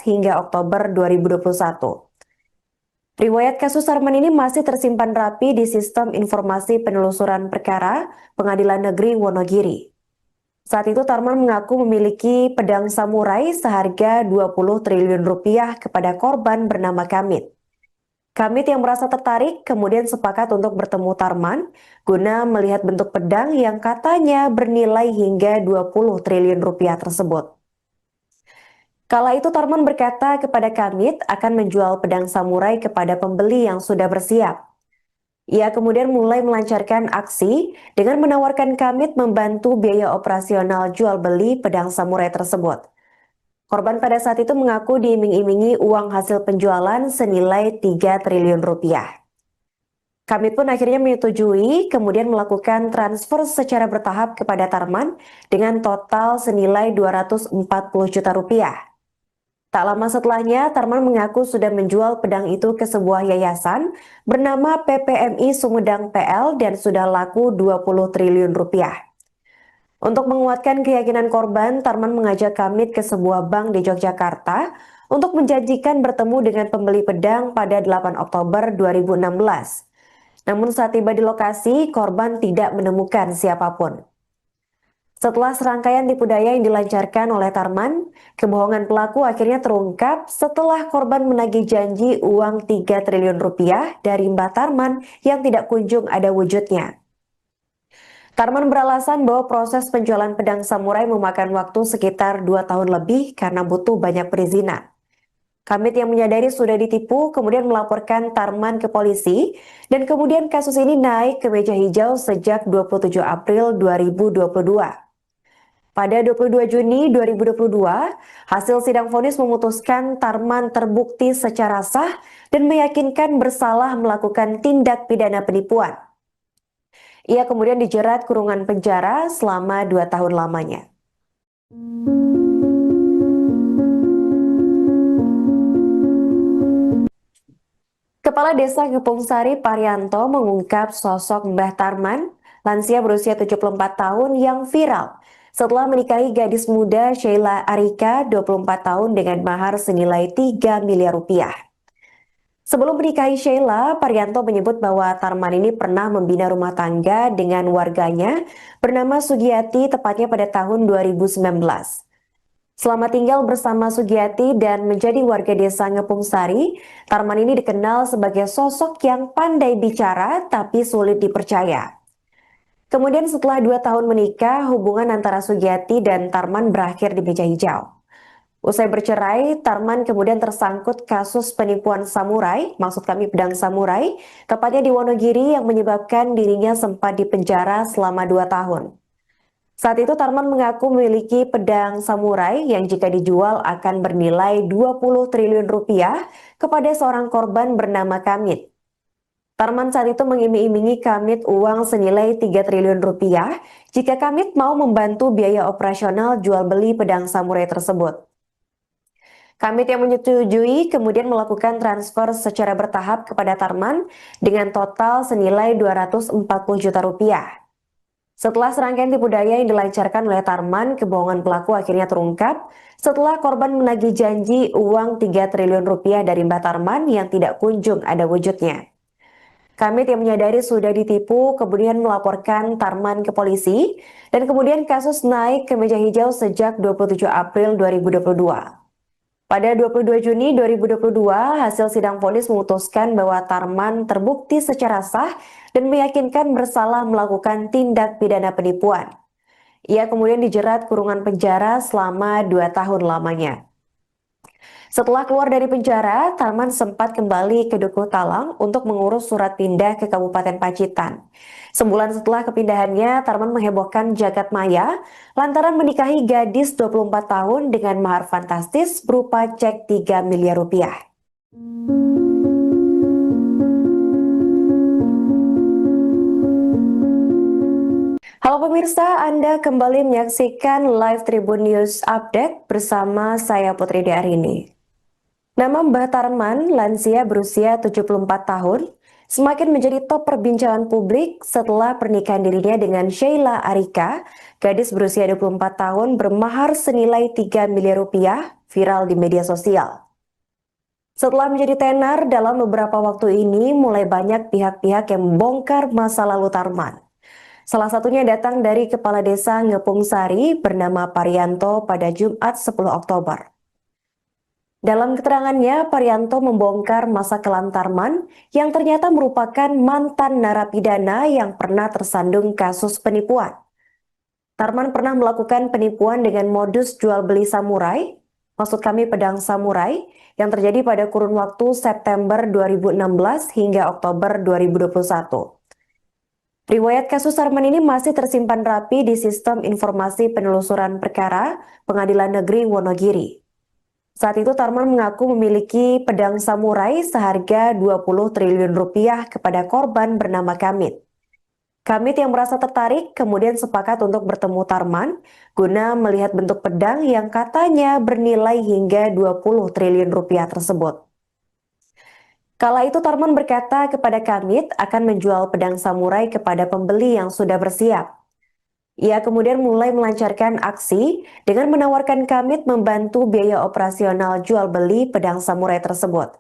hingga Oktober 2021. Riwayat kasus Tarman ini masih tersimpan rapi di Sistem Informasi Penelusuran Perkara Pengadilan Negeri Wonogiri. Saat itu Tarman mengaku memiliki pedang samurai seharga 20 triliun rupiah kepada korban bernama Kamit. Kamit yang merasa tertarik kemudian sepakat untuk bertemu Tarman guna melihat bentuk pedang yang katanya bernilai hingga 20 triliun rupiah tersebut. Kala itu Tarman berkata kepada Kamit akan menjual pedang samurai kepada pembeli yang sudah bersiap. Ia kemudian mulai melancarkan aksi dengan menawarkan Kamit membantu biaya operasional jual beli pedang samurai tersebut. Korban pada saat itu mengaku diiming-imingi uang hasil penjualan senilai 3 triliun rupiah. Kami pun akhirnya menyetujui, kemudian melakukan transfer secara bertahap kepada Tarman dengan total senilai 240 juta rupiah. Tak lama setelahnya, Tarman mengaku sudah menjual pedang itu ke sebuah yayasan bernama PPMI Sumedang PL dan sudah laku 20 triliun rupiah. Untuk menguatkan keyakinan korban, Tarman mengajak Kamit ke sebuah bank di Yogyakarta untuk menjanjikan bertemu dengan pembeli pedang pada 8 Oktober 2016. Namun saat tiba di lokasi, korban tidak menemukan siapapun. Setelah serangkaian tipu daya yang dilancarkan oleh Tarman, kebohongan pelaku akhirnya terungkap setelah korban menagih janji uang 3 triliun rupiah dari Mbah Tarman yang tidak kunjung ada wujudnya. Tarman beralasan bahwa proses penjualan pedang samurai memakan waktu sekitar 2 tahun lebih karena butuh banyak perizinan. Kamit yang menyadari sudah ditipu kemudian melaporkan Tarman ke polisi dan kemudian kasus ini naik ke meja hijau sejak 27 April 2022. Pada 22 Juni 2022, hasil sidang vonis memutuskan Tarman terbukti secara sah dan meyakinkan bersalah melakukan tindak pidana penipuan. Ia kemudian dijerat kurungan penjara selama 2 tahun lamanya. Kepala Desa Gepung Sari Parianto mengungkap sosok Mbah Tarman, lansia berusia 74 tahun yang viral setelah menikahi gadis muda Sheila Arika 24 tahun dengan mahar senilai 3 miliar rupiah. Sebelum menikahi Sheila, Parianto menyebut bahwa Tarman ini pernah membina rumah tangga dengan warganya bernama Sugiyati tepatnya pada tahun 2019. Selama tinggal bersama Sugiyati dan menjadi warga desa Ngepung Sari, Tarman ini dikenal sebagai sosok yang pandai bicara tapi sulit dipercaya. Kemudian setelah 2 tahun menikah, hubungan antara Sugiyati dan Tarman berakhir di meja hijau. Usai bercerai, Tarman kemudian tersangkut kasus penipuan samurai, maksud kami pedang samurai, tepatnya di Wonogiri yang menyebabkan dirinya sempat dipenjara selama 2 tahun. Saat itu Tarman mengaku memiliki pedang samurai yang jika dijual akan bernilai 20 triliun rupiah kepada seorang korban bernama Kamit. Tarman saat itu mengiming-imingi Kamit uang senilai 3 triliun rupiah jika Kamit mau membantu biaya operasional jual beli pedang samurai tersebut. Kamit yang menyetujui kemudian melakukan transfer secara bertahap kepada Tarman dengan total senilai 240 juta rupiah. Setelah serangkaian tipu daya yang dilancarkan oleh Tarman, kebohongan pelaku akhirnya terungkap setelah korban menagih janji uang 3 triliun rupiah dari Mbah Tarman yang tidak kunjung ada wujudnya. Kamit yang menyadari sudah ditipu kemudian melaporkan Tarman ke polisi dan kemudian kasus naik ke meja hijau sejak 27 April 2022. Pada 22 Juni 2022, hasil sidang vonis memutuskan bahwa Tarman terbukti secara sah dan meyakinkan bersalah melakukan tindak pidana penipuan. Ia kemudian dijerat kurungan penjara selama 2 tahun lamanya. Setelah keluar dari penjara, Tarman sempat kembali ke Dukuh Talang untuk mengurus surat pindah ke Kabupaten Pacitan. Sebulan setelah kepindahannya, Tarman menghebohkan jagat maya lantaran menikahi gadis 24 tahun dengan mahar fantastis berupa cek 3 miliar rupiah. Halo pemirsa, Anda kembali menyaksikan Live Tribun News Update bersama saya Putri Diarini. Nama Mbah Tarman, lansia berusia 74 tahun, semakin menjadi top perbincangan publik setelah pernikahan dirinya dengan Sheila Arika, gadis berusia 24 tahun bermahar senilai 3 miliar rupiah, viral di media sosial. Setelah menjadi tenar dalam beberapa waktu ini, mulai banyak pihak-pihak yang membongkar masa lalu Tarman. Salah satunya datang dari Kepala Desa Ngepung Sari bernama Parianto pada Jumat 10 Oktober. Dalam keterangannya, Parianto membongkar masa kelam Tarman yang ternyata merupakan mantan narapidana yang pernah tersandung kasus penipuan. Tarman pernah melakukan penipuan dengan modus jual beli samurai, maksud kami pedang samurai, yang terjadi pada kurun waktu September 2016 hingga Oktober 2021. Riwayat kasus Tarman ini masih tersimpan rapi di Sistem Informasi Penelusuran Perkara Pengadilan Negeri Wonogiri. Saat itu Tarman mengaku memiliki pedang samurai seharga 20 triliun rupiah kepada korban bernama Kamit. Kamit yang merasa tertarik kemudian sepakat untuk bertemu Tarman guna melihat bentuk pedang yang katanya bernilai hingga 20 triliun rupiah tersebut. Kala itu Tarman berkata kepada Kamit akan menjual pedang samurai kepada pembeli yang sudah bersiap. Ia kemudian mulai melancarkan aksi dengan menawarkan Kamit membantu biaya operasional jual beli pedang samurai tersebut.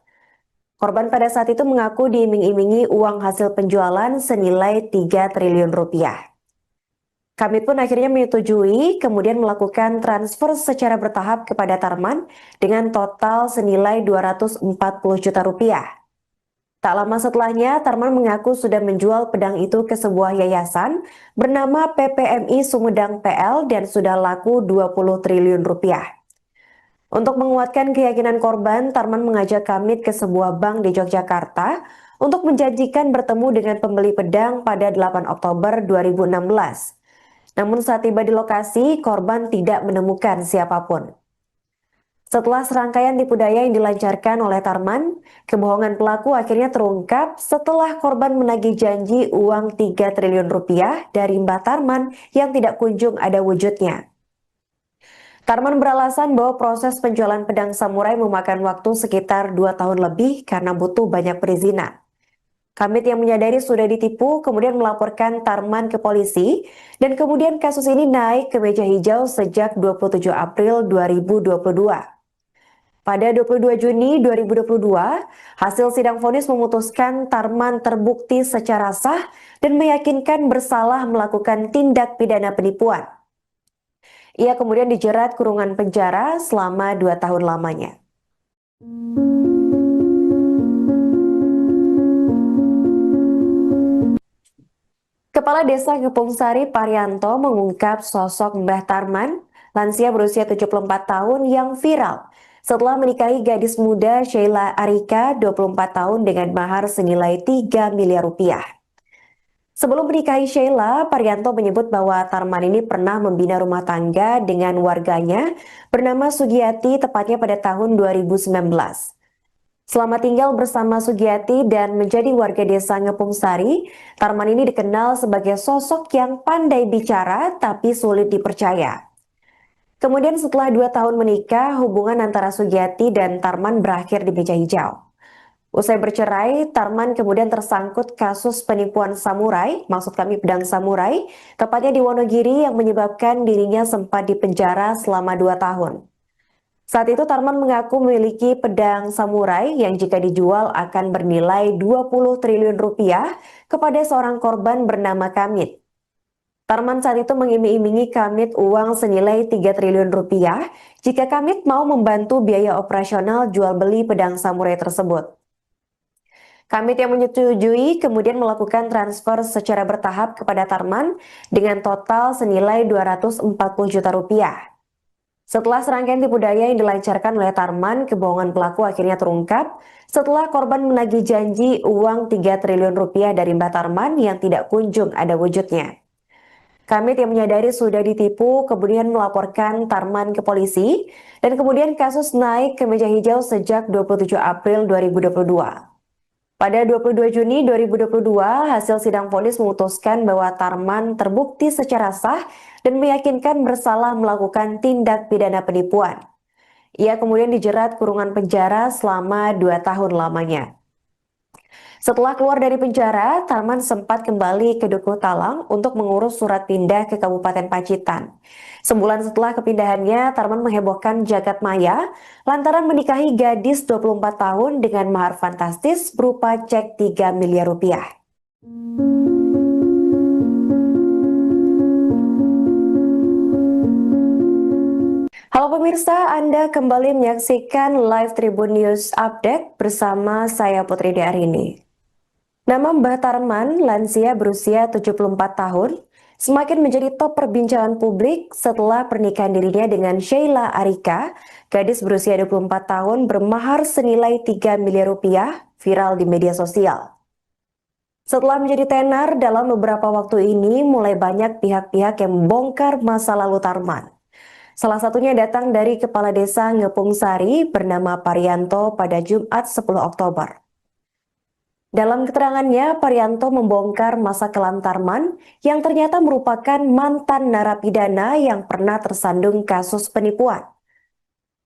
Korban pada saat itu mengaku diiming-imingi uang hasil penjualan senilai 3 triliun rupiah. Kamit pun akhirnya menyetujui, kemudian melakukan transfer secara bertahap kepada Tarman dengan total senilai 240 juta rupiah. Tak lama setelahnya, Tarman mengaku sudah menjual pedang itu ke sebuah yayasan bernama PPMI Sumedang PL dan sudah laku 20 triliun rupiah. Untuk menguatkan keyakinan korban, Tarman mengajak Kamit ke sebuah bank di Yogyakarta untuk menjanjikan bertemu dengan pembeli pedang pada 8 Oktober 2016. Namun saat tiba di lokasi, korban tidak menemukan siapapun. Setelah serangkaian tipu daya yang dilancarkan oleh Tarman, kebohongan pelaku akhirnya terungkap setelah korban menagih janji uang 3 triliun rupiah dari Mbah Tarman yang tidak kunjung ada wujudnya. Tarman beralasan bahwa proses penjualan pedang samurai memakan waktu sekitar 2 tahun lebih karena butuh banyak perizinan. Kamit yang menyadari sudah ditipu kemudian melaporkan Tarman ke polisi dan kemudian kasus ini naik ke meja hijau sejak 27 April 2022. Pada 22 Juni 2022, hasil sidang vonis memutuskan Tarman terbukti secara sah dan meyakinkan bersalah melakukan tindak pidana penipuan. Ia kemudian dijerat kurungan penjara selama 2 tahun lamanya. Kepala Desa Gepung Sari Parianto mengungkap sosok Mbah Tarman, lansia berusia 74 tahun yang viral setelah menikahi gadis muda Sheila Arika 24 tahun dengan mahar senilai 3 miliar rupiah. Sebelum menikahi Sheila, Parianto menyebut bahwa Tarman ini pernah membina rumah tangga dengan warganya bernama Sugiyati tepatnya pada tahun 2019. Selama tinggal bersama Sugiyati dan menjadi warga desa Ngepung Sari, Tarman ini dikenal sebagai sosok yang pandai bicara tapi sulit dipercaya. Kemudian setelah 2 tahun menikah, hubungan antara Sugiyati dan Tarman berakhir di meja hijau. Usai bercerai, Tarman kemudian tersangkut kasus penipuan samurai, maksud kami pedang samurai, tepatnya di Wonogiri yang menyebabkan dirinya sempat dipenjara selama 2 tahun. Saat itu Tarman mengaku memiliki pedang samurai yang jika dijual akan bernilai 20 triliun rupiah kepada seorang korban bernama Kamit. Tarman saat itu mengiming-imingi Kamit uang senilai 3 triliun rupiah jika Kamit mau membantu biaya operasional jual beli pedang samurai tersebut. Kamit yang menyetujui kemudian melakukan transfer secara bertahap kepada Tarman dengan total senilai 240 juta rupiah. Setelah serangkaian tipu daya yang dilancarkan oleh Tarman, kebohongan pelaku akhirnya terungkap setelah korban menagih janji uang 3 triliun rupiah dari Mbah Tarman yang tidak kunjung ada wujudnya. Kamit yang menyadari sudah ditipu kemudian melaporkan Tarman ke polisi dan kemudian kasus naik ke meja hijau sejak 27 April 2022. Pada 22 Juni 2022, hasil sidang vonis memutuskan bahwa Tarman terbukti secara sah dan meyakinkan bersalah melakukan tindak pidana penipuan. Ia kemudian dijerat kurungan penjara selama 2 tahun lamanya. Setelah keluar dari penjara, Tarman sempat kembali ke Dukuh Talang untuk mengurus surat pindah ke Kabupaten Pacitan. Sebulan setelah kepindahannya, Tarman menghebohkan jagat maya lantaran menikahi gadis 24 tahun dengan mahar fantastis berupa cek 3 miliar rupiah. Halo pemirsa, Anda kembali menyaksikan Live Tribun News Update bersama saya Putri Diarini. Nama Mbah Tarman, lansia berusia 74 tahun, semakin menjadi top perbincangan publik setelah pernikahan dirinya dengan Sheila Arika, gadis berusia 24 tahun bermahar senilai 3 miliar rupiah, viral di media sosial. Setelah menjadi tenar dalam beberapa waktu ini, mulai banyak pihak-pihak yang membongkar masa lalu Tarman. Salah satunya datang dari Kepala Desa Ngepung Sari bernama Parianto pada Jumat 10 Oktober. Dalam keterangannya, Parianto membongkar masa kelam Tarman yang ternyata merupakan mantan narapidana yang pernah tersandung kasus penipuan.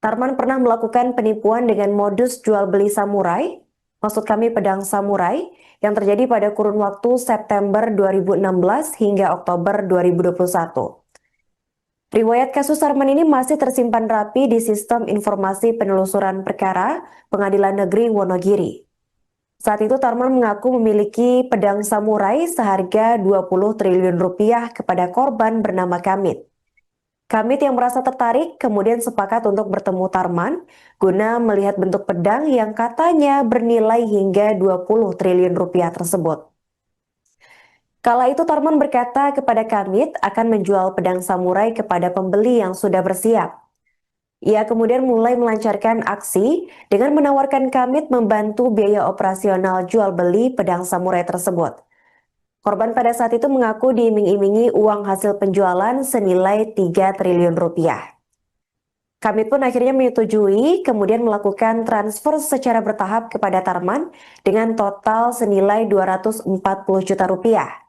Tarman pernah melakukan penipuan dengan modus jual beli samurai, maksud kami pedang samurai, yang terjadi pada kurun waktu September 2016 hingga Oktober 2021. Riwayat kasus Tarman ini masih tersimpan rapi di Sistem Informasi Penelusuran Perkara Pengadilan Negeri Wonogiri. Saat itu Tarman mengaku memiliki pedang samurai seharga 20 triliun rupiah kepada korban bernama Kamit. Kamit yang merasa tertarik kemudian sepakat untuk bertemu Tarman guna melihat bentuk pedang yang katanya bernilai hingga 20 triliun rupiah tersebut. Kala itu Tarman berkata kepada Kamit akan menjual pedang samurai kepada pembeli yang sudah bersiap. Ia kemudian mulai melancarkan aksi dengan menawarkan Kamit membantu biaya operasional jual beli pedang samurai tersebut. Korban pada saat itu mengaku diiming-imingi uang hasil penjualan senilai 3 triliun rupiah. Kamit pun akhirnya menyetujui, kemudian melakukan transfer secara bertahap kepada Tarman dengan total senilai 240 juta rupiah.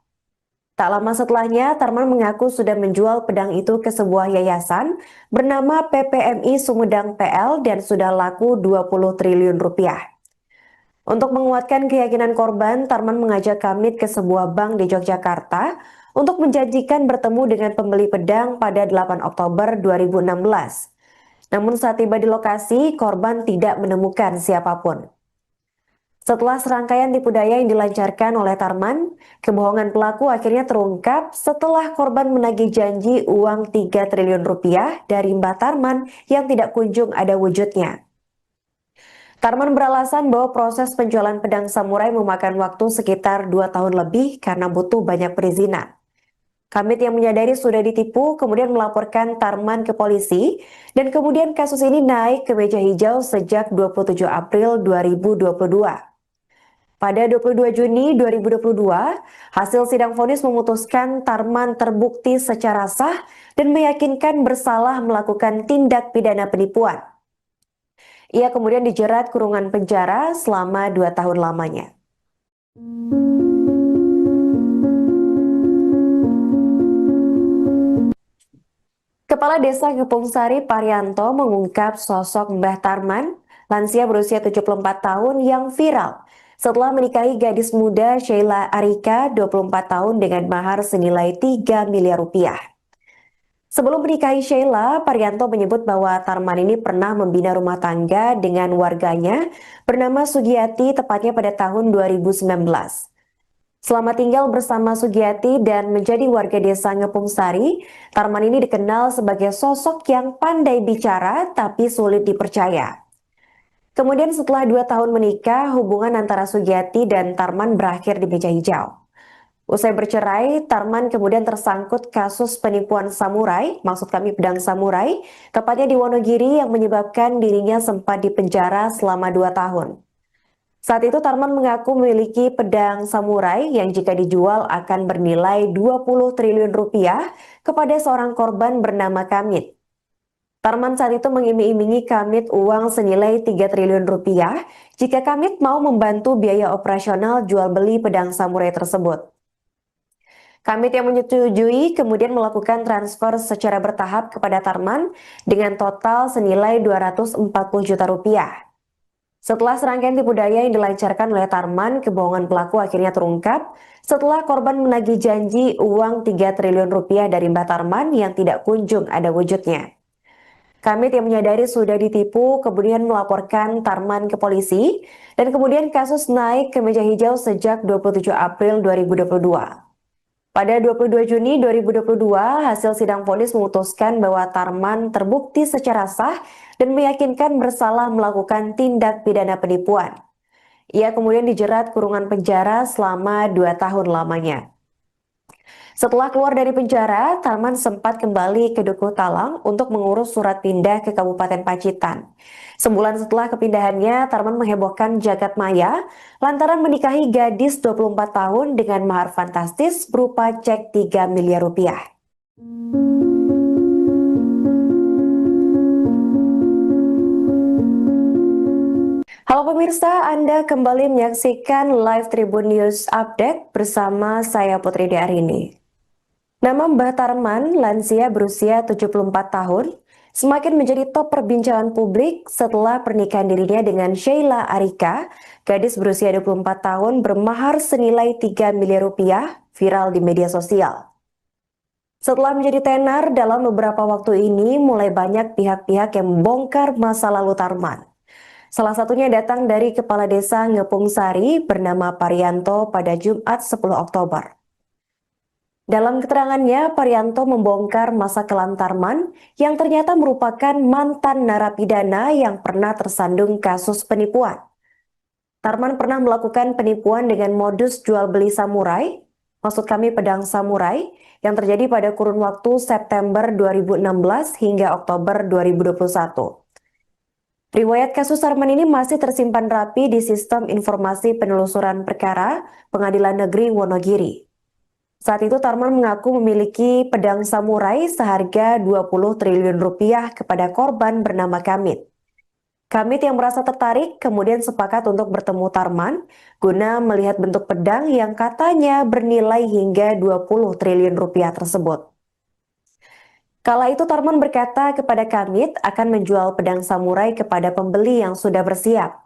Tak lama setelahnya, Tarman mengaku sudah menjual pedang itu ke sebuah yayasan bernama PPMI Sumedang PL dan sudah laku 20 triliun rupiah. Untuk menguatkan keyakinan korban, Tarman mengajak Kamit ke sebuah bank di Yogyakarta untuk menjanjikan bertemu dengan pembeli pedang pada 8 Oktober 2016. Namun saat tiba di lokasi, korban tidak menemukan siapapun. Setelah serangkaian tipu daya yang dilancarkan oleh Tarman, kebohongan pelaku akhirnya terungkap setelah korban menagih janji uang 3 triliun rupiah dari Mbah Tarman yang tidak kunjung ada wujudnya. Tarman beralasan bahwa proses penjualan pedang samurai memakan waktu sekitar 2 tahun lebih karena butuh banyak perizinan. Kamit yang menyadari sudah ditipu kemudian melaporkan Tarman ke polisi dan kemudian kasus ini naik ke meja hijau sejak 27 April 2022. Pada 22 Juni 2022, hasil sidang vonis memutuskan Tarman terbukti secara sah dan meyakinkan bersalah melakukan tindak pidana penipuan. Ia kemudian dijerat kurungan penjara selama 2 tahun lamanya. Kepala Desa Ngepung Sari Parianto mengungkap sosok Mbah Tarman, lansia berusia 74 tahun yang viral setelah menikahi gadis muda Sheila Arika 24 tahun dengan mahar senilai 3 miliar rupiah. Sebelum menikahi Sheila, Parianto menyebut bahwa Tarman ini pernah membina rumah tangga dengan warganya bernama Sugiyati tepatnya pada tahun 2019. Selama tinggal bersama Sugiyati dan menjadi warga desa Ngepung Sari, Tarman ini dikenal sebagai sosok yang pandai bicara tapi sulit dipercaya. Kemudian setelah 2 tahun menikah, hubungan antara Sugiyati dan Tarman berakhir di meja hijau. Usai bercerai, Tarman kemudian tersangkut kasus penipuan samurai, maksud kami pedang samurai, tepatnya di Wonogiri yang menyebabkan dirinya sempat dipenjara selama 2 tahun. Saat itu Tarman mengaku memiliki pedang samurai yang jika dijual akan bernilai 20 triliun rupiah kepada seorang korban bernama Kamit. Tarman saat itu mengiming-imingi Kamit uang senilai 3 triliun rupiah jika Kamit mau membantu biaya operasional jual beli pedang samurai tersebut. Kamit yang menyetujui kemudian melakukan transfer secara bertahap kepada Tarman dengan total senilai 240 juta rupiah. Setelah serangkaian tipu daya yang dilancarkan oleh Tarman, kebohongan pelaku akhirnya terungkap setelah korban menagih janji uang 3 triliun rupiah dari Mbah Tarman yang tidak kunjung ada wujudnya. Kamit yang menyadari sudah ditipu kemudian melaporkan Tarman ke polisi dan kemudian kasus naik ke meja hijau sejak 27 April 2022. Pada 22 Juni 2022, hasil sidang vonis memutuskan bahwa Tarman terbukti secara sah dan meyakinkan bersalah melakukan tindak pidana penipuan. Ia kemudian dijerat kurungan penjara selama 2 tahun lamanya. Setelah keluar dari penjara, Tarman sempat kembali ke Dukuh Talang untuk mengurus surat pindah ke Kabupaten Pacitan. Sebulan setelah kepindahannya, Tarman menghebohkan jagat maya lantaran menikahi gadis 24 tahun dengan mahar fantastis berupa cek 3 miliar rupiah. pemirsa, Anda kembali menyaksikan live Tribun News Update bersama saya Putri Diarini. Nama Mbah Tarman, lansia berusia 74 tahun, semakin menjadi top perbincangan publik setelah pernikahan dirinya dengan Sheila Arika, gadis berusia 24 tahun bermahar senilai 3 miliar rupiah, viral di media sosial. Setelah menjadi tenar dalam beberapa waktu ini, mulai banyak pihak-pihak yang membongkar masa lalu Tarman. Salah satunya datang dari Kepala Desa Ngepung Sari bernama Parianto pada Jumat 10 Oktober. Dalam keterangannya, Parianto membongkar masa kelam Tarman yang ternyata merupakan mantan narapidana yang pernah tersandung kasus penipuan. Tarman pernah melakukan penipuan dengan modus jual beli samurai, maksud kami pedang samurai, yang terjadi pada kurun waktu September 2016 hingga Oktober 2021. Riwayat kasus Tarman ini masih tersimpan rapi di Sistem Informasi Penelusuran Perkara Pengadilan Negeri Wonogiri. Saat itu Tarman mengaku memiliki pedang samurai seharga 20 triliun rupiah kepada korban bernama Kamit. Kamit yang merasa tertarik kemudian sepakat untuk bertemu Tarman guna melihat bentuk pedang yang katanya bernilai hingga 20 triliun rupiah tersebut. Kala itu Tarman berkata kepada Kamit akan menjual pedang samurai kepada pembeli yang sudah bersiap.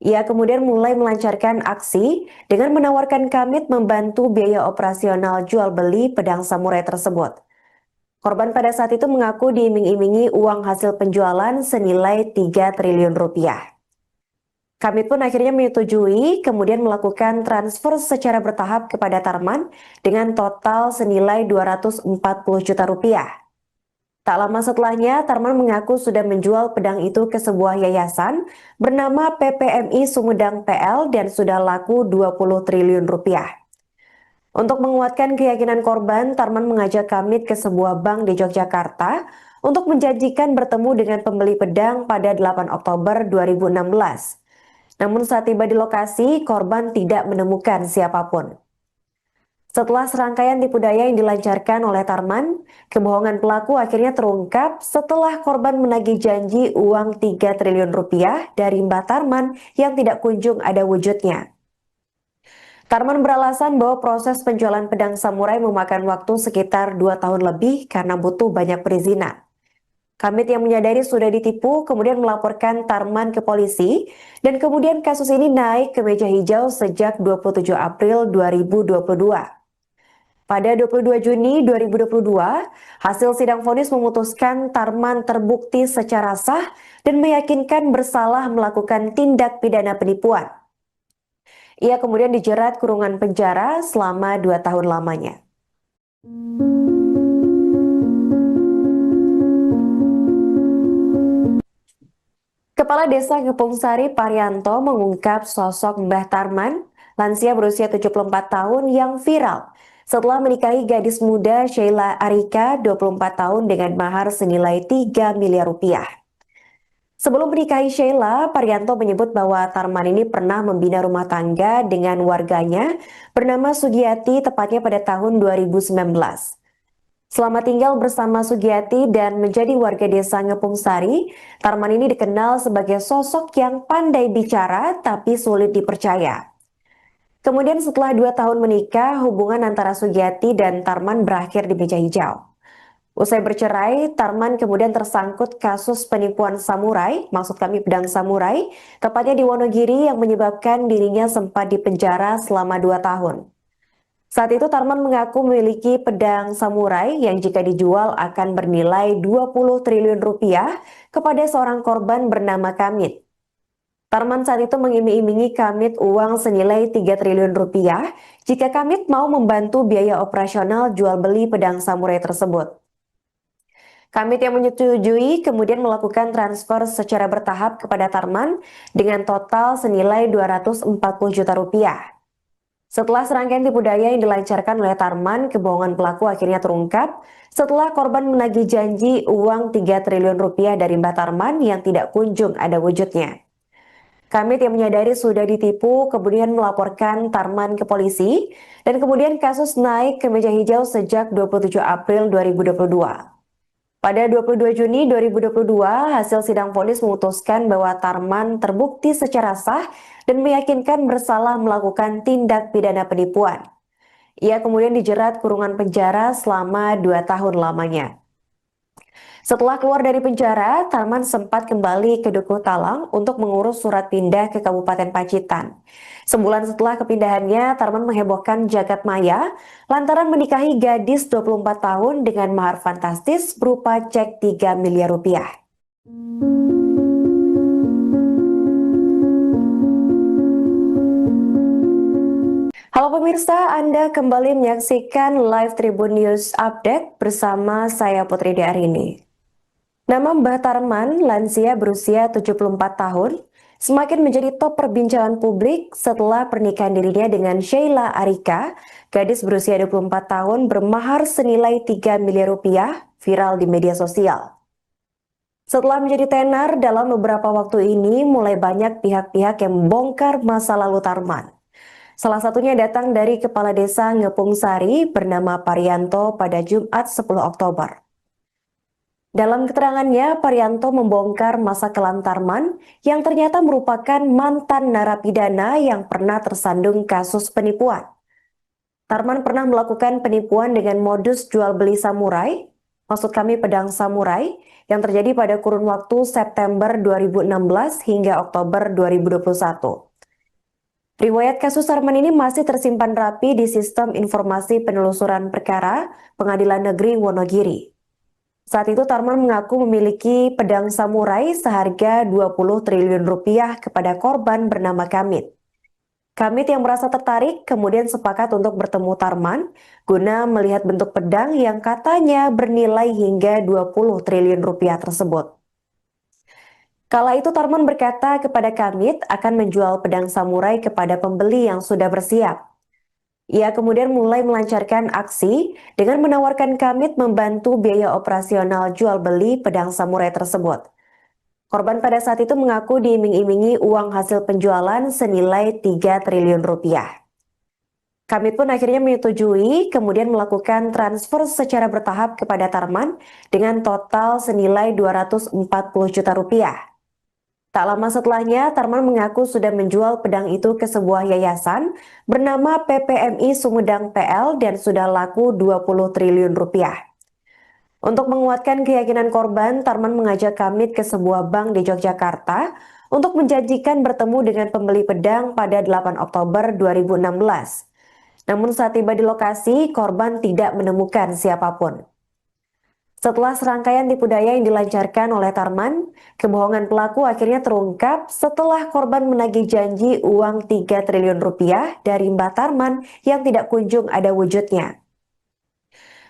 Ia kemudian mulai melancarkan aksi dengan menawarkan Kamit membantu biaya operasional jual beli pedang samurai tersebut. Korban pada saat itu mengaku diiming-imingi uang hasil penjualan senilai 3 triliun rupiah. Kamit pun akhirnya menyetujui, kemudian melakukan transfer secara bertahap kepada Tarman dengan total senilai 240 juta rupiah. Tak lama setelahnya, Tarman mengaku sudah menjual pedang itu ke sebuah yayasan bernama PPMI Sumedang PL dan sudah laku 20 triliun rupiah. Untuk menguatkan keyakinan korban, Tarman mengajak Kamit ke sebuah bank di Yogyakarta untuk menjanjikan bertemu dengan pembeli pedang pada 8 Oktober 2016. Namun saat tiba di lokasi, korban tidak menemukan siapapun. Setelah serangkaian tipu daya yang dilancarkan oleh Tarman, kebohongan pelaku akhirnya terungkap setelah korban menagih janji uang 3 triliun rupiah dari Mbah Tarman yang tidak kunjung ada wujudnya. Tarman beralasan bahwa proses penjualan pedang samurai memakan waktu sekitar 2 tahun lebih karena butuh banyak perizinan. Kamit yang menyadari sudah ditipu kemudian melaporkan Tarman ke polisi dan kemudian kasus ini naik ke meja hijau sejak 27 April 2022. Pada 22 Juni 2022, hasil sidang vonis memutuskan Tarman terbukti secara sah dan meyakinkan bersalah melakukan tindak pidana penipuan. Ia kemudian dijerat kurungan penjara selama 2 tahun lamanya. Kepala Desa Ngepung Sari Parianto mengungkap sosok Mbah Tarman, lansia berusia 74 tahun yang viral setelah menikahi gadis muda Sheila Arika 24 tahun dengan mahar senilai 3 miliar rupiah. Sebelum menikahi Sheila, Parianto menyebut bahwa Tarman ini pernah membina rumah tangga dengan warganya bernama Sugiyati tepatnya pada tahun 2019. Selama tinggal bersama Sugiyati dan menjadi warga desa Ngepung Sari, Tarman ini dikenal sebagai sosok yang pandai bicara tapi sulit dipercaya. Kemudian setelah 2 tahun menikah, hubungan antara Sugiyati dan Tarman berakhir di meja hijau. Usai bercerai, Tarman kemudian tersangkut kasus penipuan samurai, maksud kami pedang samurai, tepatnya di Wonogiri yang menyebabkan dirinya sempat dipenjara selama 2 tahun. Saat itu Tarman mengaku memiliki pedang samurai yang jika dijual akan bernilai 20 triliun rupiah kepada seorang korban bernama Kamit. Tarman saat itu mengiming-imingi Kamit uang senilai 3 triliun rupiah jika Kamit mau membantu biaya operasional jual beli pedang samurai tersebut. Kamit yang menyetujui kemudian melakukan transfer secara bertahap kepada Tarman dengan total senilai 240 juta rupiah. Setelah serangkaian tipu daya yang dilancarkan oleh Tarman, kebohongan pelaku akhirnya terungkap setelah korban menagih janji uang 3 triliun rupiah dari Mbah Tarman yang tidak kunjung ada wujudnya. Kamit yang menyadari sudah ditipu kemudian melaporkan Tarman ke polisi dan kemudian kasus naik ke meja hijau sejak 27 April 2022. Pada 22 Juni 2022, hasil sidang vonis memutuskan bahwa Tarman terbukti secara sah dan meyakinkan bersalah melakukan tindak pidana penipuan. Ia kemudian dijerat kurungan penjara selama 2 tahun lamanya. Setelah keluar dari penjara, Tarman sempat kembali ke Dukuh Talang untuk mengurus surat pindah ke Kabupaten Pacitan. Sebulan setelah kepindahannya, Tarman menghebohkan jagat maya lantaran menikahi gadis 24 tahun dengan mahar fantastis berupa cek 3 miliar rupiah. Halo pemirsa, Anda kembali menyaksikan Live Tribun News Update bersama saya Putri Diarini. Nama Mbah Tarman, lansia berusia 74 tahun, semakin menjadi top perbincangan publik setelah pernikahan dirinya dengan Sheila Arika, gadis berusia 24 tahun bermahar senilai 3 miliar rupiah, viral di media sosial. Setelah menjadi tenar dalam beberapa waktu ini, mulai banyak pihak-pihak yang membongkar masa lalu Tarman. Salah satunya datang dari Kepala Desa Ngepung Sari bernama Parianto pada Jumat 10 Oktober. Dalam keterangannya, Parianto membongkar masa kelam Tarman yang ternyata merupakan mantan narapidana yang pernah tersandung kasus penipuan. Tarman pernah melakukan penipuan dengan modus jual beli samurai, maksud kami pedang samurai, yang terjadi pada kurun waktu September 2016 hingga Oktober 2021. Riwayat kasus Tarman ini masih tersimpan rapi di Sistem Informasi Penelusuran Perkara Pengadilan Negeri Wonogiri. Saat itu Tarman mengaku memiliki pedang samurai seharga 20 triliun rupiah kepada korban bernama Kamit. Kamit yang merasa tertarik kemudian sepakat untuk bertemu Tarman guna melihat bentuk pedang yang katanya bernilai hingga 20 triliun rupiah tersebut. Kala itu Tarman berkata kepada Kamit akan menjual pedang samurai kepada pembeli yang sudah bersiap. Ia kemudian mulai melancarkan aksi dengan menawarkan Kamit membantu biaya operasional jual beli pedang samurai tersebut. Korban pada saat itu mengaku diiming-imingi uang hasil penjualan senilai 3 triliun rupiah. Kamit pun akhirnya menyetujui, kemudian melakukan transfer secara bertahap kepada Tarman dengan total senilai 240 juta rupiah. Tak lama setelahnya, Tarman mengaku sudah menjual pedang itu ke sebuah yayasan bernama PPMI Sumedang PL dan sudah laku 20 triliun rupiah. Untuk menguatkan keyakinan korban, Tarman mengajak Kamit ke sebuah bank di Yogyakarta untuk menjanjikan bertemu dengan pembeli pedang pada 8 Oktober 2016. Namun saat tiba di lokasi, korban tidak menemukan siapapun. Setelah serangkaian tipu daya yang dilancarkan oleh Tarman, kebohongan pelaku akhirnya terungkap setelah korban menagih janji uang 3 triliun rupiah dari Mbah Tarman yang tidak kunjung ada wujudnya.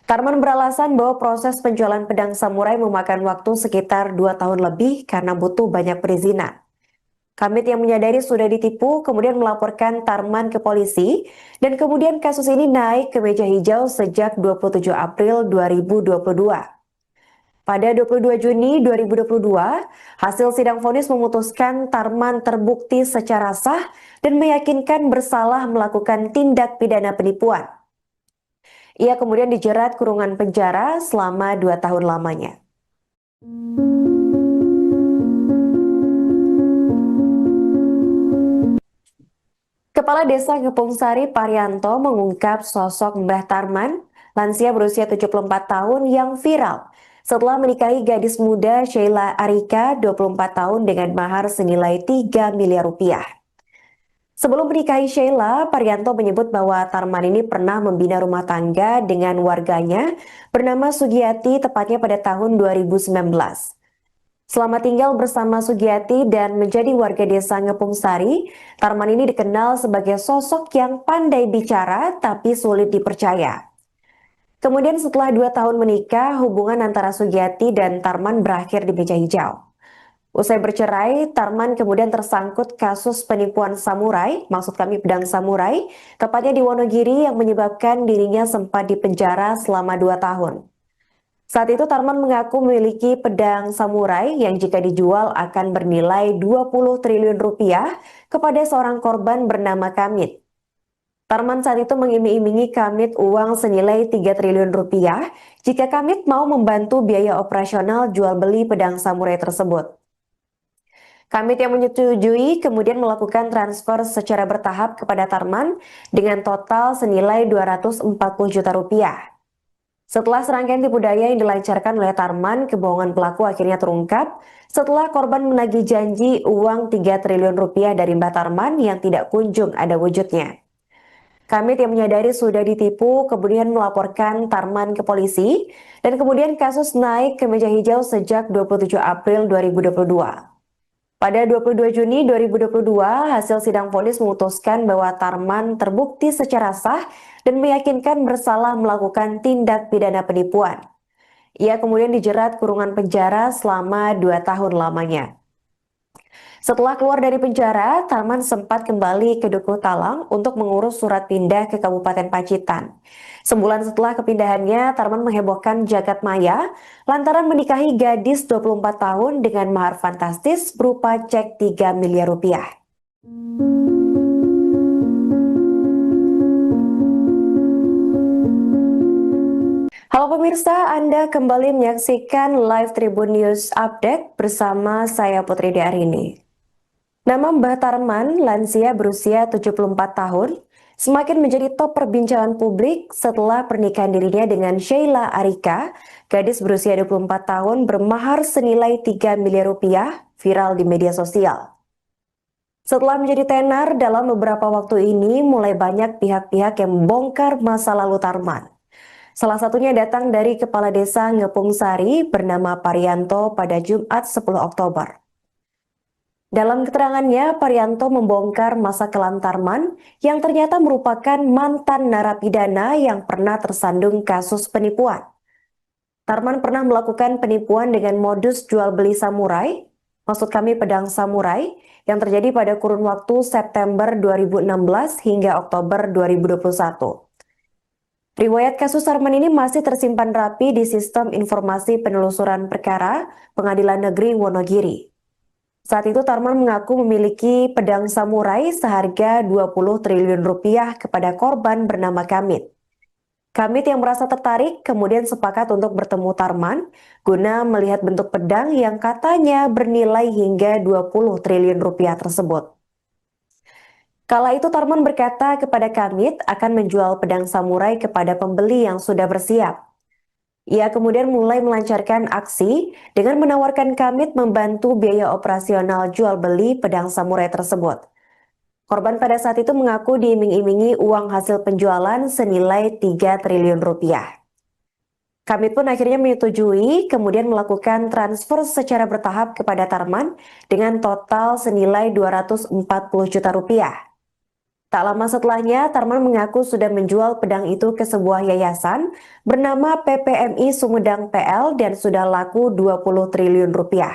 Tarman beralasan bahwa proses penjualan pedang samurai memakan waktu sekitar 2 tahun lebih karena butuh banyak perizinan. Kamit yang menyadari sudah ditipu kemudian melaporkan Tarman ke polisi dan kemudian kasus ini naik ke meja hijau sejak 27 April 2022. Pada 22 Juni 2022, hasil sidang vonis memutuskan Tarman terbukti secara sah dan meyakinkan bersalah melakukan tindak pidana penipuan. Ia kemudian dijerat kurungan penjara selama 2 tahun lamanya. Kepala Desa Ngepung Sari Parianto mengungkap sosok Mbah Tarman, lansia berusia 74 tahun yang viral setelah menikahi gadis muda Sheila Arika 24 tahun dengan mahar senilai 3 miliar rupiah. Sebelum menikahi Sheila, Parianto menyebut bahwa Tarman ini pernah membina rumah tangga dengan warganya bernama Sugiyati tepatnya pada tahun 2019. Selama tinggal bersama Sugiyati dan menjadi warga desa Ngepung Sari, Tarman ini dikenal sebagai sosok yang pandai bicara tapi sulit dipercaya. Kemudian setelah 2 tahun menikah, hubungan antara Sugiyati dan Tarman berakhir di meja hijau. Usai bercerai, Tarman kemudian tersangkut kasus penipuan samurai, maksud kami pedang samurai, tepatnya di Wonogiri yang menyebabkan dirinya sempat dipenjara selama 2 tahun. Saat itu Tarman mengaku memiliki pedang samurai yang jika dijual akan bernilai 20 triliun rupiah kepada seorang korban bernama Kamit. Tarman saat itu mengiming-imingi Kamit uang senilai 3 triliun rupiah jika Kamit mau membantu biaya operasional jual beli pedang samurai tersebut. Kamit yang menyetujui kemudian melakukan transfer secara bertahap kepada Tarman dengan total senilai 240 juta rupiah. Setelah serangkaian tipu daya yang dilancarkan oleh Tarman, kebohongan pelaku akhirnya terungkap setelah korban menagih janji uang 3 triliun rupiah dari Mbah Tarman yang tidak kunjung ada wujudnya. Kamit yang menyadari sudah ditipu kemudian melaporkan Tarman ke polisi dan kemudian kasus naik ke meja hijau sejak 27 April 2022. Pada 22 Juni 2022, hasil sidang vonis memutuskan bahwa Tarman terbukti secara sah dan meyakinkan bersalah melakukan tindak pidana penipuan. Ia kemudian dijerat kurungan penjara selama 2 tahun lamanya. Setelah keluar dari penjara, Tarman sempat kembali ke Dukuh Talang untuk mengurus surat pindah ke Kabupaten Pacitan. Sebulan setelah kepindahannya, Tarman menghebohkan jagat maya lantaran menikahi gadis 24 tahun dengan mahar fantastis berupa cek 3 miliar rupiah. Halo pemirsa, Anda kembali menyaksikan Live Tribun News Update bersama saya Putri Diarini. Nama Mbah Tarman, lansia berusia 74 tahun, semakin menjadi top perbincangan publik setelah pernikahan dirinya dengan Sheila Arika, gadis berusia 24 tahun bermahar senilai 3 miliar rupiah, viral di media sosial. Setelah menjadi tenar dalam beberapa waktu ini, mulai banyak pihak-pihak yang membongkar masa lalu Tarman. Salah satunya datang dari Kepala Desa Ngepung Sari bernama Parianto pada Jumat 10 Oktober. Dalam keterangannya, Parianto membongkar masa kelam Tarman yang ternyata merupakan mantan narapidana yang pernah tersandung kasus penipuan. Tarman pernah melakukan penipuan dengan modus jual beli samurai, maksud kami pedang samurai, yang terjadi pada kurun waktu September 2016 hingga Oktober 2021. Riwayat kasus Tarman ini masih tersimpan rapi di Sistem Informasi Penelusuran Perkara Pengadilan Negeri Wonogiri. Saat itu Tarman mengaku memiliki pedang samurai seharga 20 triliun rupiah kepada korban bernama Kamit. Kamit yang merasa tertarik kemudian sepakat untuk bertemu Tarman guna melihat bentuk pedang yang katanya bernilai hingga 20 triliun rupiah tersebut. Kala itu Tarman berkata kepada Kamit akan menjual pedang samurai kepada pembeli yang sudah bersiap. Ia kemudian mulai melancarkan aksi dengan menawarkan Kamit membantu biaya operasional jual beli pedang samurai tersebut. Korban pada saat itu mengaku diiming-imingi uang hasil penjualan senilai 3 triliun rupiah. Kamit pun akhirnya menyetujui kemudian melakukan transfer secara bertahap kepada Tarman dengan total senilai 240 juta rupiah. Tak lama setelahnya, Tarman mengaku sudah menjual pedang itu ke sebuah yayasan bernama PPMI Sumedang PL dan sudah laku 20 triliun rupiah.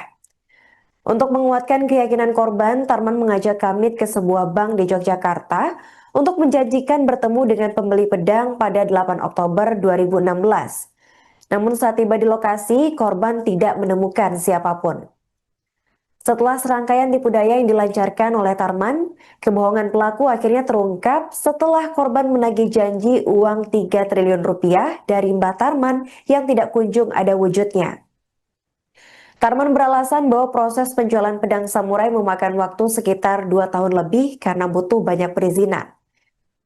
Untuk menguatkan keyakinan korban, Tarman mengajak Kamit ke sebuah bank di Yogyakarta untuk menjanjikan bertemu dengan pembeli pedang pada 8 Oktober 2016. Namun saat tiba di lokasi, korban tidak menemukan siapapun. Setelah serangkaian tipu daya yang dilancarkan oleh Tarman, kebohongan pelaku akhirnya terungkap setelah korban menagih janji uang 3 triliun rupiah dari Mbah Tarman yang tidak kunjung ada wujudnya. Tarman beralasan bahwa proses penjualan pedang samurai memakan waktu sekitar 2 tahun lebih karena butuh banyak perizinan.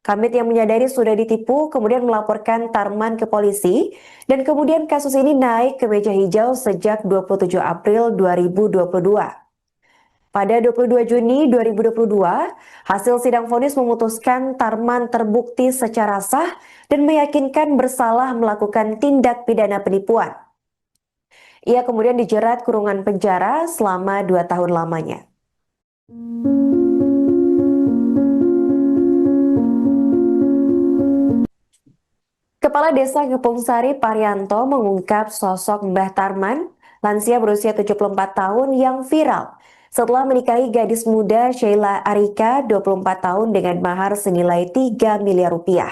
Kamit yang menyadari sudah ditipu kemudian melaporkan Tarman ke polisi dan kemudian kasus ini naik ke meja hijau sejak 27 April 2022. Pada 22 Juni 2022, hasil sidang vonis memutuskan Tarman terbukti secara sah dan meyakinkan bersalah melakukan tindak pidana penipuan. Ia kemudian dijerat kurungan penjara selama 2 tahun lamanya. Kepala Desa Ngepung Sari Parianto mengungkap sosok Mbah Tarman, lansia berusia 74 tahun yang viral setelah menikahi gadis muda Sheila Arika 24 tahun dengan mahar senilai 3 miliar rupiah.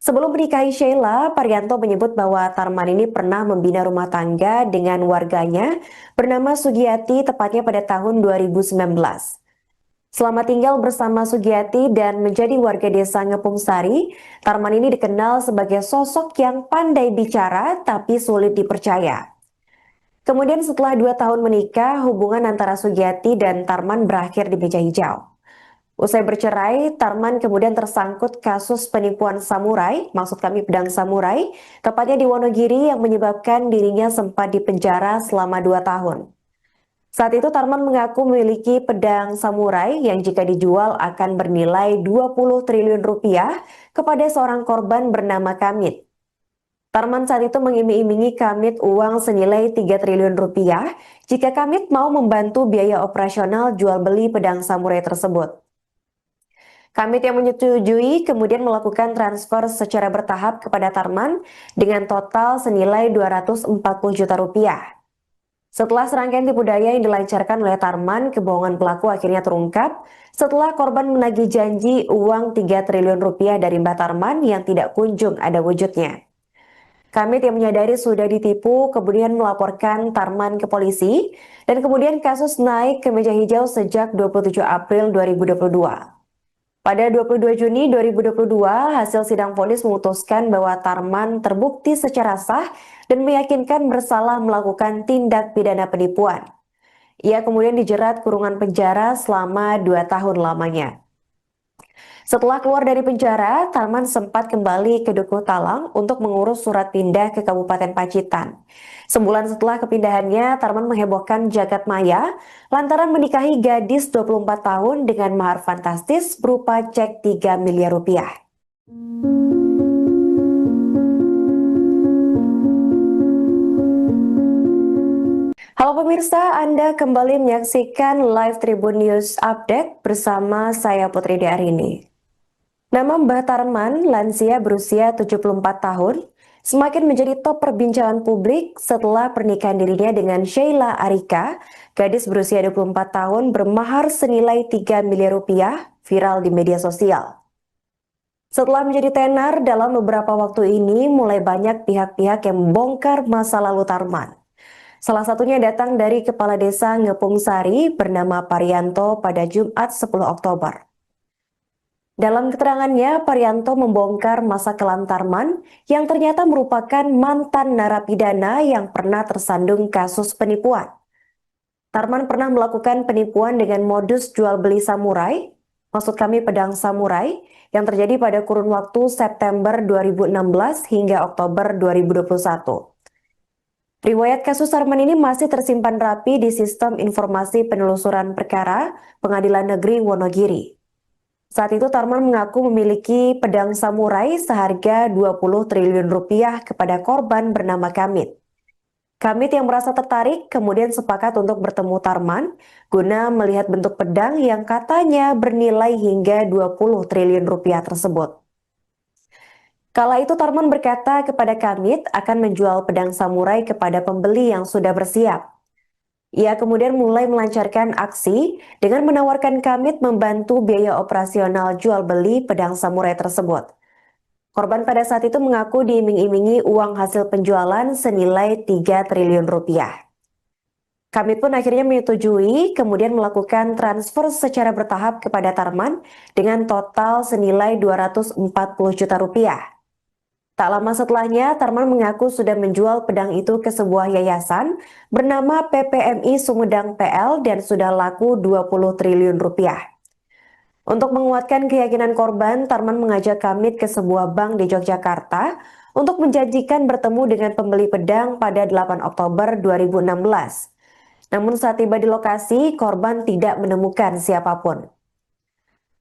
Sebelum menikahi Sheila, Parianto menyebut bahwa Tarman ini pernah membina rumah tangga dengan warganya bernama Sugiyati tepatnya pada tahun 2019. Selama tinggal bersama Sugiyati dan menjadi warga desa Ngepung Sari, Tarman ini dikenal sebagai sosok yang pandai bicara tapi sulit dipercaya. Kemudian setelah 2 tahun menikah, hubungan antara Sugiyati dan Tarman berakhir di meja hijau. Usai bercerai, Tarman kemudian tersangkut kasus penipuan samurai, maksud kami pedang samurai, tepatnya di Wonogiri yang menyebabkan dirinya sempat dipenjara selama 2 tahun. Saat itu Tarman mengaku memiliki pedang samurai yang jika dijual akan bernilai 20 triliun rupiah kepada seorang korban bernama Kamit. Tarman saat itu mengiming-imingi Kamit uang senilai 3 triliun rupiah jika Kamit mau membantu biaya operasional jual beli pedang samurai tersebut. Kamit yang menyetujui kemudian melakukan transfer secara bertahap kepada Tarman dengan total senilai 240 juta rupiah. Setelah serangkaian tipu daya yang dilancarkan oleh Tarman, kebohongan pelaku akhirnya terungkap setelah korban menagih janji uang 3 triliun rupiah dari Mbah Tarman yang tidak kunjung ada wujudnya. Kamit yang menyadari sudah ditipu kemudian melaporkan Tarman ke polisi dan kemudian kasus naik ke meja hijau sejak 27 April 2022. Pada 22 Juni 2022, hasil sidang vonis memutuskan bahwa Tarman terbukti secara sah dan meyakinkan bersalah melakukan tindak pidana penipuan. Ia kemudian dijerat kurungan penjara selama 2 tahun lamanya. Setelah keluar dari penjara, Tarman sempat kembali ke Dukuh Talang untuk mengurus surat pindah ke Kabupaten Pacitan. Sebulan setelah kepindahannya, Tarman menghebohkan jagat maya lantaran menikahi gadis 24 tahun dengan mahar fantastis berupa cek 3 miliar rupiah. Halo pemirsa, Anda kembali menyaksikan live Tribun News Update bersama saya Putri Diarini. Nama Mbah Tarman, lansia berusia 74 tahun, semakin menjadi top perbincangan publik setelah pernikahan dirinya dengan Sheila Arika, gadis berusia 24 tahun bermahar senilai 3 miliar rupiah, viral di media sosial. Setelah menjadi tenar dalam beberapa waktu ini, mulai banyak pihak-pihak yang membongkar masa lalu Tarman. Salah satunya datang dari Kepala Desa Ngepung Sari bernama Parianto pada Jumat 10 Oktober. Dalam keterangannya, Parianto membongkar masa kelam Tarman yang ternyata merupakan mantan narapidana yang pernah tersandung kasus penipuan. Tarman pernah melakukan penipuan dengan modus jual beli samurai, maksud kami pedang samurai, yang terjadi pada kurun waktu September 2016 hingga Oktober 2021. Riwayat kasus Tarman ini masih tersimpan rapi di Sistem Informasi Penelusuran Perkara Pengadilan Negeri Wonogiri. Saat itu Tarman mengaku memiliki pedang samurai seharga 20 triliun rupiah kepada korban bernama Kamit. Kamit yang merasa tertarik kemudian sepakat untuk bertemu Tarman guna melihat bentuk pedang yang katanya bernilai hingga 20 triliun rupiah tersebut. Kala itu Tarman berkata kepada Kamit akan menjual pedang samurai kepada pembeli yang sudah bersiap. Ia kemudian mulai melancarkan aksi dengan menawarkan Kamit membantu biaya operasional jual beli pedang samurai tersebut. Korban pada saat itu mengaku diiming-imingi uang hasil penjualan senilai 3 triliun rupiah. Kamit pun akhirnya menyetujui kemudian melakukan transfer secara bertahap kepada Tarman dengan total senilai 240 juta rupiah. Tak lama setelahnya, Tarman mengaku sudah menjual pedang itu ke sebuah yayasan bernama PPMI Sumedang PL dan sudah laku 20 triliun rupiah. Untuk menguatkan keyakinan korban, Tarman mengajak Kamit ke sebuah bank di Yogyakarta untuk menjanjikan bertemu dengan pembeli pedang pada 8 Oktober 2016. Namun saat tiba di lokasi, korban tidak menemukan siapapun.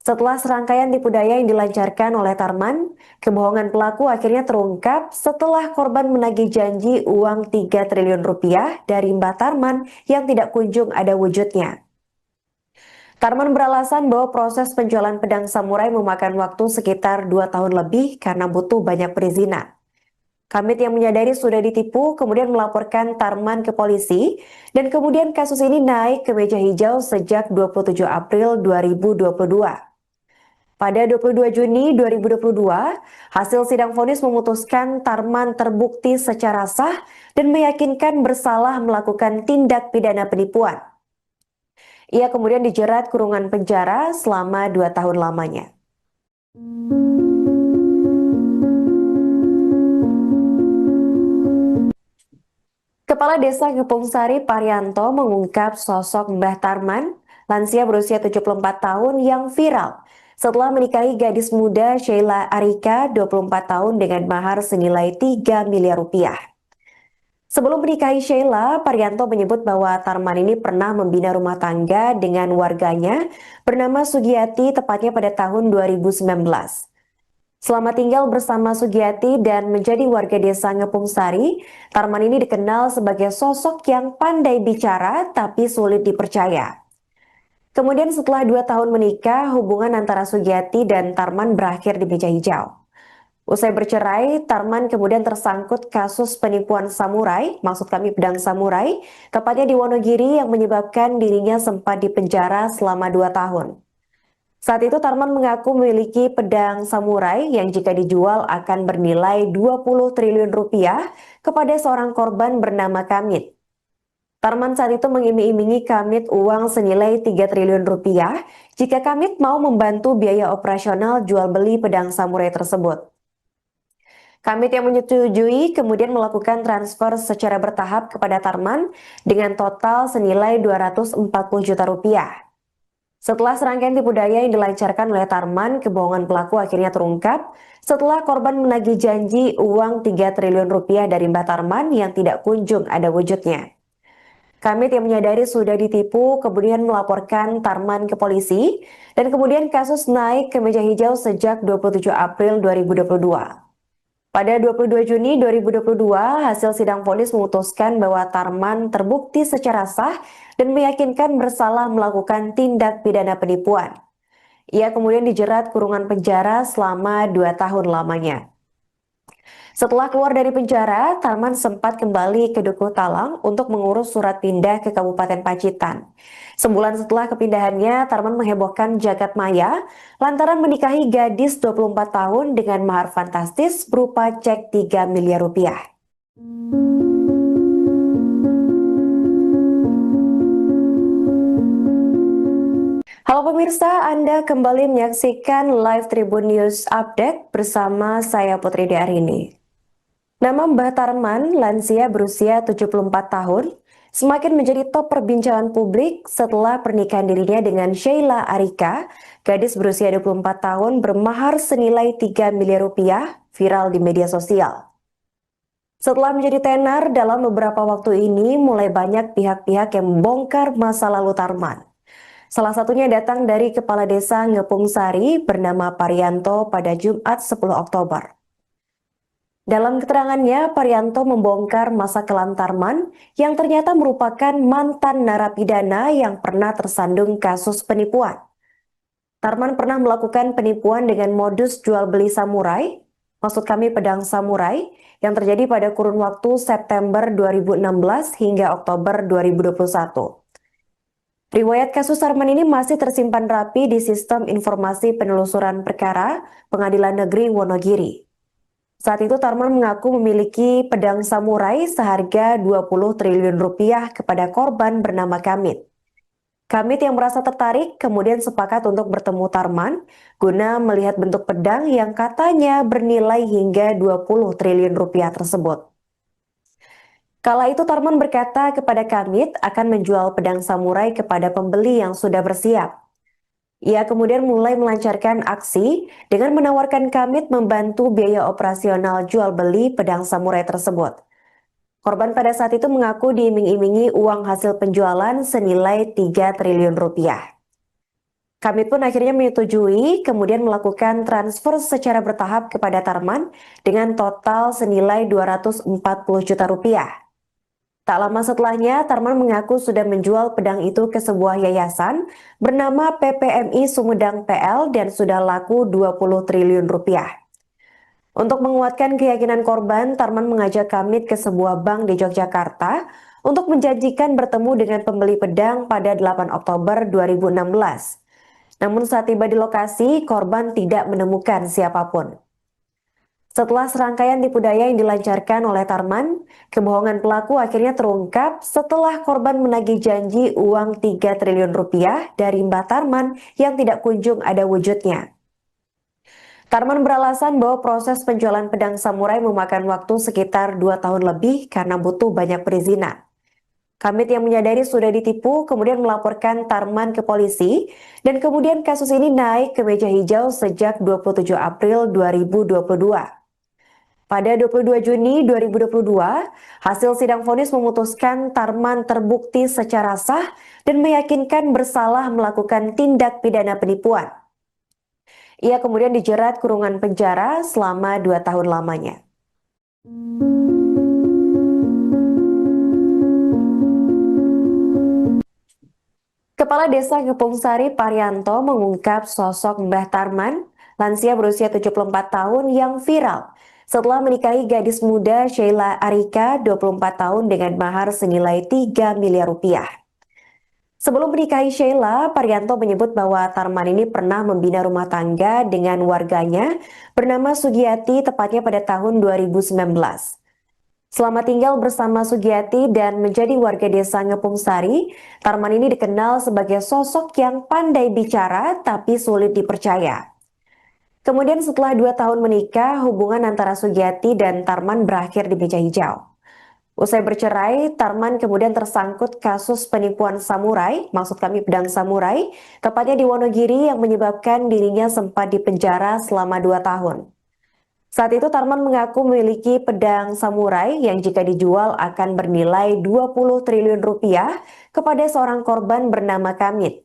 Setelah serangkaian tipu daya yang dilancarkan oleh Tarman, kebohongan pelaku akhirnya terungkap setelah korban menagih janji uang 3 triliun rupiah dari Mbah Tarman yang tidak kunjung ada wujudnya. Tarman beralasan bahwa proses penjualan pedang samurai memakan waktu sekitar 2 tahun lebih karena butuh banyak perizinan. Kamit yang menyadari sudah ditipu kemudian melaporkan Tarman ke polisi dan kemudian kasus ini naik ke meja hijau sejak 27 April 2022. Pada 22 Juni 2022, hasil sidang vonis memutuskan Tarman terbukti secara sah dan meyakinkan bersalah melakukan tindak pidana penipuan. Ia kemudian dijerat kurungan penjara selama 2 tahun lamanya. Kepala Desa Gepung Sari Parianto mengungkap sosok Mbah Tarman, lansia berusia 74 tahun yang viral setelah menikahi gadis muda Sheila Arika 24 tahun dengan mahar senilai 3 miliar rupiah. Sebelum menikahi Sheila, Parianto menyebut bahwa Tarman ini pernah membina rumah tangga dengan warganya bernama Sugiyati tepatnya pada tahun 2019. Selama tinggal bersama Sugiyati dan menjadi warga desa Ngepung Sari, Tarman ini dikenal sebagai sosok yang pandai bicara tapi sulit dipercaya. Kemudian setelah 2 tahun menikah, hubungan antara Sugiyati dan Tarman berakhir di meja hijau. Usai bercerai, Tarman kemudian tersangkut kasus penipuan samurai, maksud kami pedang samurai, tepatnya di Wonogiri yang menyebabkan dirinya sempat dipenjara selama 2 tahun. Saat itu Tarman mengaku memiliki pedang samurai yang jika dijual akan bernilai 20 triliun rupiah kepada seorang korban bernama Kamit. Tarman saat itu mengiming-imingi Kamit uang senilai 3 triliun rupiah jika Kamit mau membantu biaya operasional jual beli pedang samurai tersebut. Kamit yang menyetujui kemudian melakukan transfer secara bertahap kepada Tarman dengan total senilai 240 juta rupiah. Setelah serangkaian tipu daya yang dilancarkan oleh Tarman, kebohongan pelaku akhirnya terungkap setelah korban menagih janji uang 3 triliun rupiah dari Mbah Tarman yang tidak kunjung ada wujudnya. Kamit yang menyadari sudah ditipu kemudian melaporkan Tarman ke polisi dan kemudian kasus naik ke meja hijau sejak 27 April 2022. Pada 22 Juni 2022, hasil sidang vonis memutuskan bahwa Tarman terbukti secara sah dan meyakinkan bersalah melakukan tindak pidana penipuan. Ia kemudian dijerat kurungan penjara selama 2 tahun lamanya. Setelah keluar dari penjara, Tarman sempat kembali ke Dukuh Talang untuk mengurus surat pindah ke Kabupaten Pacitan. Sebulan setelah kepindahannya, Tarman menghebohkan jagat maya lantaran menikahi gadis 24 tahun dengan mahar fantastis berupa cek 3 miliar rupiah. Halo pemirsa, Anda kembali menyaksikan Live Tribun News Update bersama saya Putri Diarini. Nama Mbah Tarman, lansia berusia 74 tahun, semakin menjadi top perbincangan publik setelah pernikahan dirinya dengan Sheila Arika, gadis berusia 24 tahun bermahar senilai 3 miliar rupiah, viral di media sosial. Setelah menjadi tenar dalam beberapa waktu ini, mulai banyak pihak-pihak yang membongkar masa lalu Tarman. Salah satunya datang dari Kepala Desa Ngepung Sari bernama Parianto pada Jumat 10 Oktober. Dalam keterangannya, Parianto membongkar masa kelam Tarman yang ternyata merupakan mantan narapidana yang pernah tersandung kasus penipuan. Tarman pernah melakukan penipuan dengan modus jual beli samurai, maksud kami pedang samurai, yang terjadi pada kurun waktu September 2016 hingga Oktober 2021. Riwayat kasus Tarman ini masih tersimpan rapi di Sistem Informasi Penelusuran Perkara Pengadilan Negeri Wonogiri. Saat itu Tarman mengaku memiliki pedang samurai seharga 20 triliun rupiah kepada korban bernama Kamit. Kamit yang merasa tertarik kemudian sepakat untuk bertemu Tarman guna melihat bentuk pedang yang katanya bernilai hingga 20 triliun rupiah tersebut. Kala itu Tarman berkata kepada Kamit akan menjual pedang samurai kepada pembeli yang sudah bersiap. Ia kemudian mulai melancarkan aksi dengan menawarkan Kamit membantu biaya operasional jual beli pedang samurai tersebut. Korban pada saat itu mengaku diiming-imingi uang hasil penjualan senilai 3 triliun rupiah. Kamit pun akhirnya menyetujui kemudian melakukan transfer secara bertahap kepada Tarman dengan total senilai 240 juta rupiah. Tak lama setelahnya, Tarman mengaku sudah menjual pedang itu ke sebuah yayasan bernama PPMI Sumedang PL dan sudah laku 20 triliun rupiah. Untuk menguatkan keyakinan korban, Tarman mengajak Kamit ke sebuah bank di Yogyakarta untuk menjanjikan bertemu dengan pembeli pedang pada 8 Oktober 2016. Namun saat tiba di lokasi, korban tidak menemukan siapapun. Setelah serangkaian tipu daya yang dilancarkan oleh Tarman, kebohongan pelaku akhirnya terungkap setelah korban menagih janji uang 3 triliun rupiah dari Mbah Tarman yang tidak kunjung ada wujudnya. Tarman beralasan bahwa proses penjualan pedang samurai memakan waktu sekitar 2 tahun lebih karena butuh banyak perizinan. Kamit yang menyadari sudah ditipu kemudian melaporkan Tarman ke polisi dan kemudian kasus ini naik ke meja hijau sejak 27 April 2022. Pada 22 Juni 2022, hasil sidang vonis memutuskan Tarman terbukti secara sah dan meyakinkan bersalah melakukan tindak pidana penipuan. Ia kemudian dijerat kurungan penjara selama 2 tahun lamanya. Kepala Desa Gepung Sari Parianto mengungkap sosok Mbah Tarman, lansia berusia 74 tahun yang viral setelah menikahi gadis muda Sheila Arika 24 tahun dengan mahar senilai 3 miliar rupiah. Sebelum menikahi Sheila, Parianto menyebut bahwa Tarman ini pernah membina rumah tangga dengan warganya bernama Sugiyati tepatnya pada tahun 2019. Selama tinggal bersama Sugiyati dan menjadi warga desa Ngepung Sari, Tarman ini dikenal sebagai sosok yang pandai bicara tapi sulit dipercaya. Kemudian setelah 2 tahun menikah, hubungan antara Sugiyati dan Tarman berakhir di meja hijau. Usai bercerai, Tarman kemudian tersangkut kasus penipuan samurai, maksud kami pedang samurai, tepatnya di Wonogiri yang menyebabkan dirinya sempat dipenjara selama 2 tahun. Saat itu Tarman mengaku memiliki pedang samurai yang jika dijual akan bernilai 20 triliun rupiah kepada seorang korban bernama Kamit.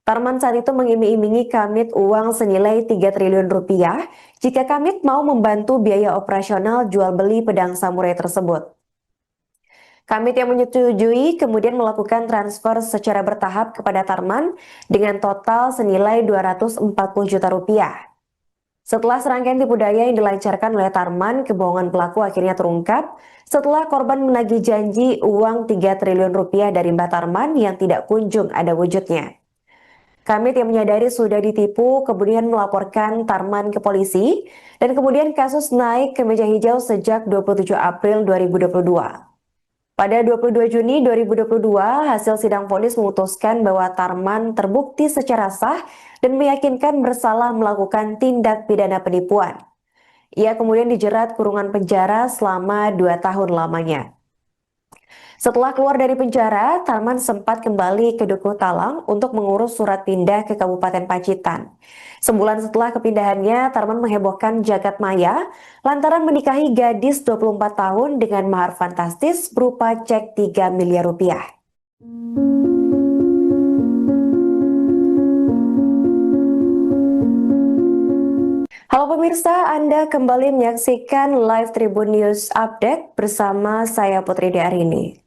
Tarman saat itu mengiming-imingi Kamit uang senilai 3 triliun rupiah jika Kamit mau membantu biaya operasional jual beli pedang samurai tersebut. Kamit yang menyetujui kemudian melakukan transfer secara bertahap kepada Tarman dengan total senilai 240 juta rupiah. Setelah serangkaian tipu daya yang dilancarkan oleh Tarman, kebohongan pelaku akhirnya terungkap setelah korban menagih janji uang 3 triliun rupiah dari Mbah Tarman yang tidak kunjung ada wujudnya. Kamit yang menyadari sudah ditipu kemudian melaporkan Tarman ke polisi dan kemudian kasus naik ke meja hijau sejak 27 April 2022. Pada 22 Juni 2022, hasil sidang vonis memutuskan bahwa Tarman terbukti secara sah dan meyakinkan bersalah melakukan tindak pidana penipuan. Ia kemudian dijerat kurungan penjara selama 2 tahun lamanya. Setelah keluar dari penjara, Tarman sempat kembali ke Dukuh Talang untuk mengurus surat pindah ke Kabupaten Pacitan. Sebulan setelah kepindahannya, Tarman menghebohkan jagat maya lantaran menikahi gadis 24 tahun dengan mahar fantastis berupa cek 3 miliar rupiah. Halo pemirsa, Anda kembali menyaksikan live Tribun News Update bersama saya Putri Diarini.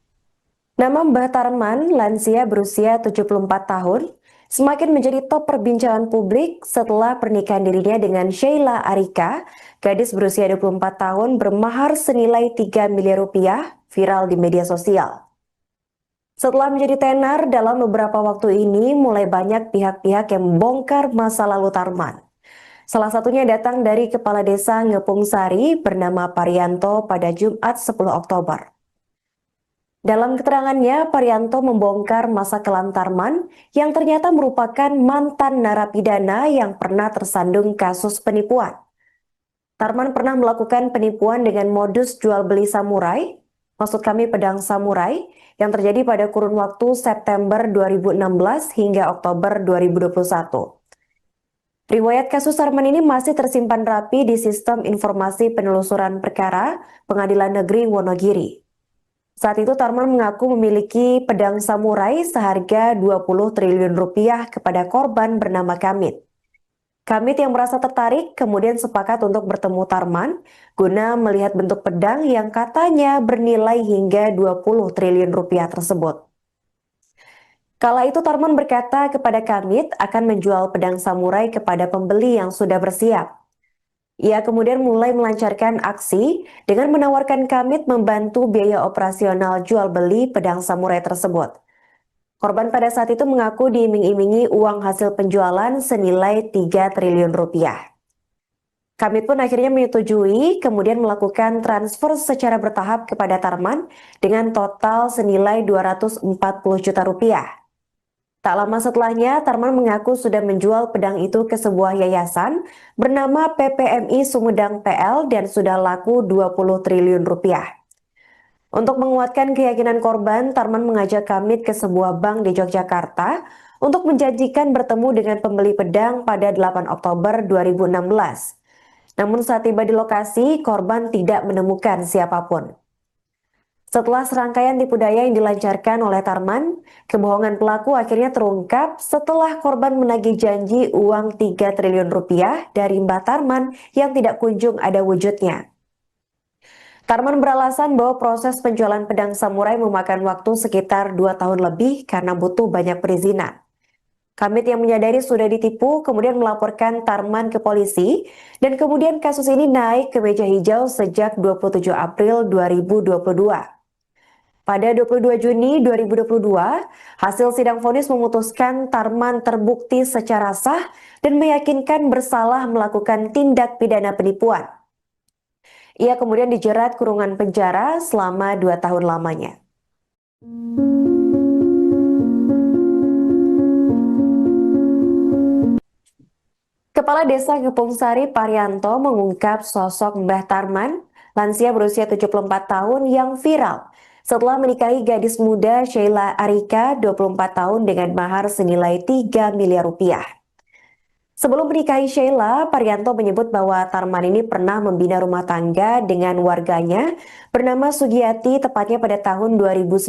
Nama Mbah Tarman, lansia berusia 74 tahun, semakin menjadi top perbincangan publik setelah pernikahan dirinya dengan Sheila Arika, gadis berusia 24 tahun bermahar senilai 3 miliar rupiah, viral di media sosial. Setelah menjadi tenar dalam beberapa waktu ini, mulai banyak pihak-pihak yang membongkar masa lalu Tarman. Salah satunya datang dari Kepala Desa Ngepung Sari bernama Parianto pada Jumat 10 Oktober. Dalam keterangannya, Parianto membongkar masa kelam Tarman yang ternyata merupakan mantan narapidana yang pernah tersandung kasus penipuan. Tarman pernah melakukan penipuan dengan modus jual beli samurai, maksud kami pedang samurai, yang terjadi pada kurun waktu September 2016 hingga Oktober 2021. Riwayat kasus Tarman ini masih tersimpan rapi di Sistem Informasi Penelusuran Perkara Pengadilan Negeri Wonogiri. Saat itu Tarman mengaku memiliki pedang samurai seharga 20 triliun rupiah kepada korban bernama Kamit. Kamit yang merasa tertarik kemudian sepakat untuk bertemu Tarman guna melihat bentuk pedang yang katanya bernilai hingga 20 triliun rupiah tersebut. Kala itu Tarman berkata kepada Kamit akan menjual pedang samurai kepada pembeli yang sudah bersiap. Ia kemudian mulai melancarkan aksi dengan menawarkan Kamit membantu biaya operasional jual beli pedang samurai tersebut. Korban pada saat itu mengaku diiming-imingi uang hasil penjualan senilai 3 triliun rupiah. Kami pun akhirnya menyetujui, kemudian melakukan transfer secara bertahap kepada Tarman dengan total senilai 240 juta rupiah. Tak lama setelahnya, Tarman mengaku sudah menjual pedang itu ke sebuah yayasan bernama PPMI Sumedang PL dan sudah laku 20 triliun rupiah. Untuk menguatkan keyakinan korban, Tarman mengajak Kamit ke sebuah bank di Yogyakarta untuk menjanjikan bertemu dengan pembeli pedang pada 8 Oktober 2016. Namun saat tiba di lokasi, korban tidak menemukan siapapun. Setelah serangkaian tipu daya yang dilancarkan oleh Tarman, kebohongan pelaku akhirnya terungkap setelah korban menagih janji uang 3 triliun rupiah dari Mbah Tarman yang tidak kunjung ada wujudnya. Tarman beralasan bahwa proses penjualan pedang samurai memakan waktu sekitar 2 tahun lebih karena butuh banyak perizinan. Kamit yang menyadari sudah ditipu kemudian melaporkan Tarman ke polisi dan kemudian kasus ini naik ke meja hijau sejak 27 April 2022. Pada 22 Juni 2022, hasil sidang vonis memutuskan Tarman terbukti secara sah dan meyakinkan bersalah melakukan tindak pidana penipuan. Ia kemudian dijerat kurungan penjara selama 2 tahun lamanya. Kepala Desa Gepung Sari Parianto mengungkap sosok Mbah Tarman, lansia berusia 74 tahun yang viral setelah menikahi gadis muda Sheila Arika 24 tahun dengan mahar senilai 3 miliar rupiah. Sebelum menikahi Sheila, Parianto menyebut bahwa Tarman ini pernah membina rumah tangga dengan warganya bernama Sugiyati tepatnya pada tahun 2019.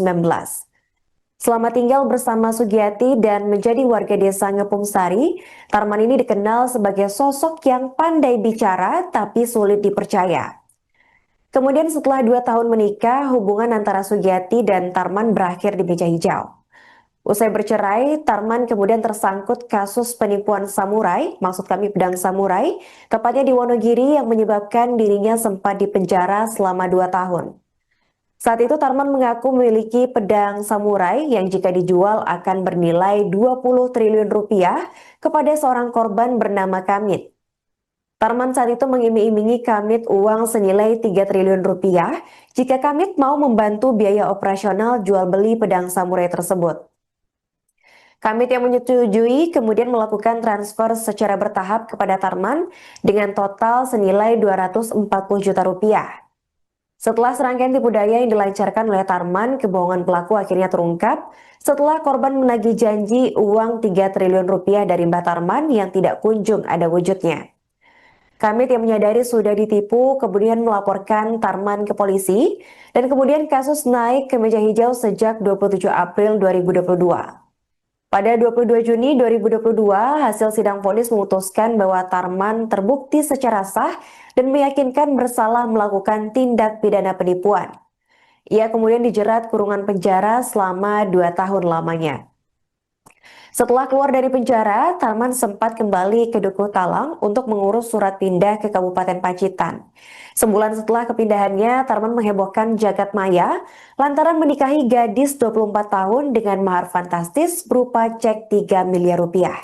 Selama tinggal bersama Sugiyati dan menjadi warga desa Ngepung Sari, Tarman ini dikenal sebagai sosok yang pandai bicara tapi sulit dipercaya. Kemudian setelah 2 tahun menikah, hubungan antara Sugiyati dan Tarman berakhir di meja hijau. Usai bercerai, Tarman kemudian tersangkut kasus penipuan samurai, maksud kami pedang samurai, tepatnya di Wonogiri yang menyebabkan dirinya sempat dipenjara selama 2 tahun. Saat itu Tarman mengaku memiliki pedang samurai yang jika dijual akan bernilai 20 triliun rupiah kepada seorang korban bernama Kamit. Tarman saat itu mengiming-imingi Kamit uang senilai 3 triliun rupiah jika Kamit mau membantu biaya operasional jual beli pedang samurai tersebut. Kamit yang menyetujui kemudian melakukan transfer secara bertahap kepada Tarman dengan total senilai 240 juta rupiah. Setelah serangkaian tipu daya yang dilancarkan oleh Tarman, kebohongan pelaku akhirnya terungkap setelah korban menagih janji uang 3 triliun rupiah dari Mbah Tarman yang tidak kunjung ada wujudnya. Kamit yang menyadari sudah ditipu kemudian melaporkan Tarman ke polisi dan kemudian kasus naik ke meja hijau sejak 27 April 2022. Pada 22 Juni 2022, hasil sidang vonis memutuskan bahwa Tarman terbukti secara sah dan meyakinkan bersalah melakukan tindak pidana penipuan. Ia kemudian dijerat kurungan penjara selama 2 tahun lamanya. Setelah keluar dari penjara, Tarman sempat kembali ke Dukuh Talang untuk mengurus surat pindah ke Kabupaten Pacitan. Sebulan setelah kepindahannya, Tarman menghebohkan jagat maya lantaran menikahi gadis 24 tahun dengan mahar fantastis berupa cek 3 miliar rupiah.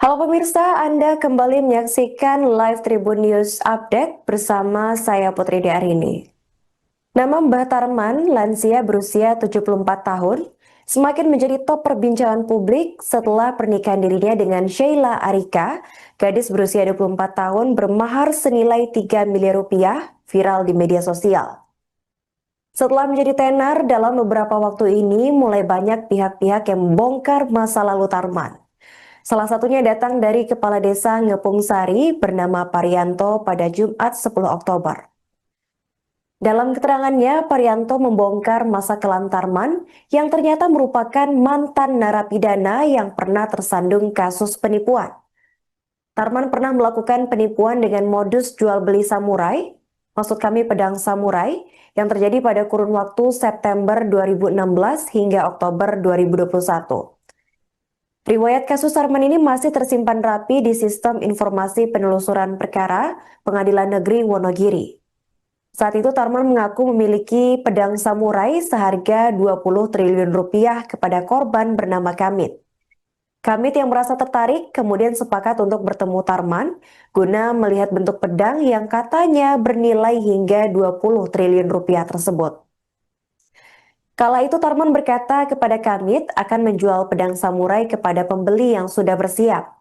Halo pemirsa, Anda kembali menyaksikan Live Tribun News Update bersama saya Putri Diarini. Nama Mbah Tarman, lansia berusia 74 tahun, semakin menjadi top perbincangan publik setelah pernikahan dirinya dengan Sheila Arika, gadis berusia 24 tahun bermahar senilai 3 miliar rupiah, viral di media sosial. Setelah menjadi tenar dalam beberapa waktu ini, mulai banyak pihak-pihak yang membongkar masa lalu Tarman. Salah satunya datang dari Kepala Desa Ngepung Sari bernama Parianto pada Jumat 10 Oktober. Dalam keterangannya, Parianto membongkar masa kelam Tarman yang ternyata merupakan mantan narapidana yang pernah tersandung kasus penipuan. Tarman pernah melakukan penipuan dengan modus jual beli samurai, maksud kami pedang samurai, yang terjadi pada kurun waktu September 2016 hingga Oktober 2021. Riwayat kasus Tarman ini masih tersimpan rapi di Sistem Informasi Penelusuran Perkara Pengadilan Negeri Wonogiri. Saat itu Tarman mengaku memiliki pedang samurai seharga 20 triliun rupiah kepada korban bernama Kamit. Kamit yang merasa tertarik kemudian sepakat untuk bertemu Tarman guna melihat bentuk pedang yang katanya bernilai hingga 20 triliun rupiah tersebut. Kala itu Tarman berkata kepada Kamit akan menjual pedang samurai kepada pembeli yang sudah bersiap.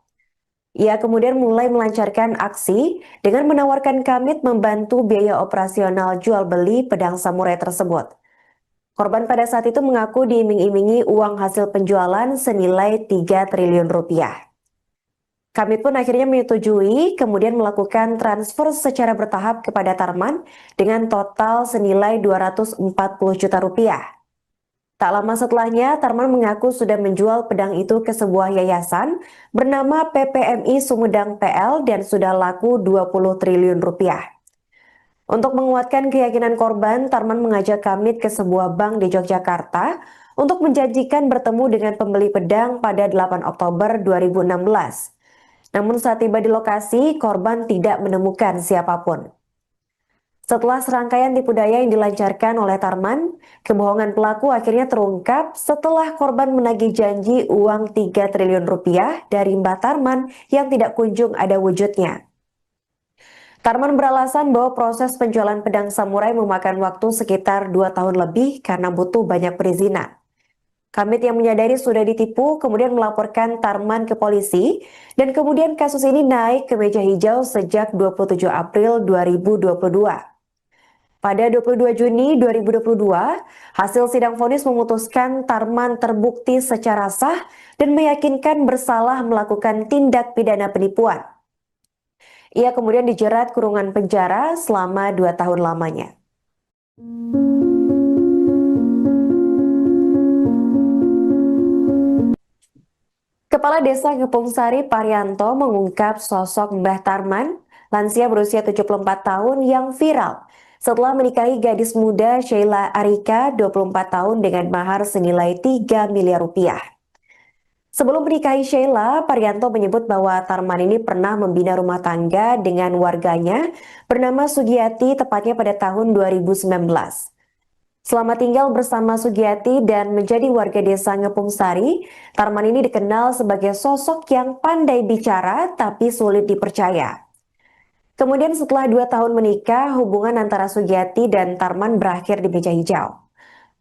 Ia kemudian mulai melancarkan aksi dengan menawarkan Kamit membantu biaya operasional jual beli pedang samurai tersebut. Korban pada saat itu mengaku diiming-imingi uang hasil penjualan senilai 3 triliun rupiah. Kamit pun akhirnya menyetujui, kemudian melakukan transfer secara bertahap kepada Tarman dengan total senilai 240 juta rupiah. Tak lama setelahnya, Tarman mengaku sudah menjual pedang itu ke sebuah yayasan bernama PPMI Sumedang PL dan sudah laku 20 triliun rupiah. Untuk menguatkan keyakinan korban, Tarman mengajak Kamit ke sebuah bank di Yogyakarta untuk menjanjikan bertemu dengan pembeli pedang pada 8 Oktober 2016. Namun saat tiba di lokasi, korban tidak menemukan siapapun. Setelah serangkaian tipu daya yang dilancarkan oleh Tarman, kebohongan pelaku akhirnya terungkap setelah korban menagih janji uang 3 triliun rupiah dari Mbah Tarman yang tidak kunjung ada wujudnya. Tarman beralasan bahwa proses penjualan pedang samurai memakan waktu sekitar 2 tahun lebih karena butuh banyak perizinan. Kamit yang menyadari sudah ditipu kemudian melaporkan Tarman ke polisi dan kemudian kasus ini naik ke meja hijau sejak 27 April 2022. Pada 22 Juni 2022, hasil sidang vonis memutuskan Tarman terbukti secara sah dan meyakinkan bersalah melakukan tindak pidana penipuan. Ia kemudian dijerat kurungan penjara selama 2 tahun lamanya. Kepala Desa Ngepung Sari Parianto mengungkap sosok Mbah Tarman, lansia berusia 74 tahun yang viral setelah menikahi gadis muda Sheila Arika 24 tahun dengan mahar senilai 3 miliar rupiah. Sebelum menikahi Sheila, Parianto menyebut bahwa Tarman ini pernah membina rumah tangga dengan warganya bernama Sugiyati tepatnya pada tahun 2019. Selama tinggal bersama Sugiyati dan menjadi warga desa Ngepung Sari, Tarman ini dikenal sebagai sosok yang pandai bicara tapi sulit dipercaya. Kemudian setelah 2 tahun menikah, hubungan antara Sugiyati dan Tarman berakhir di meja hijau.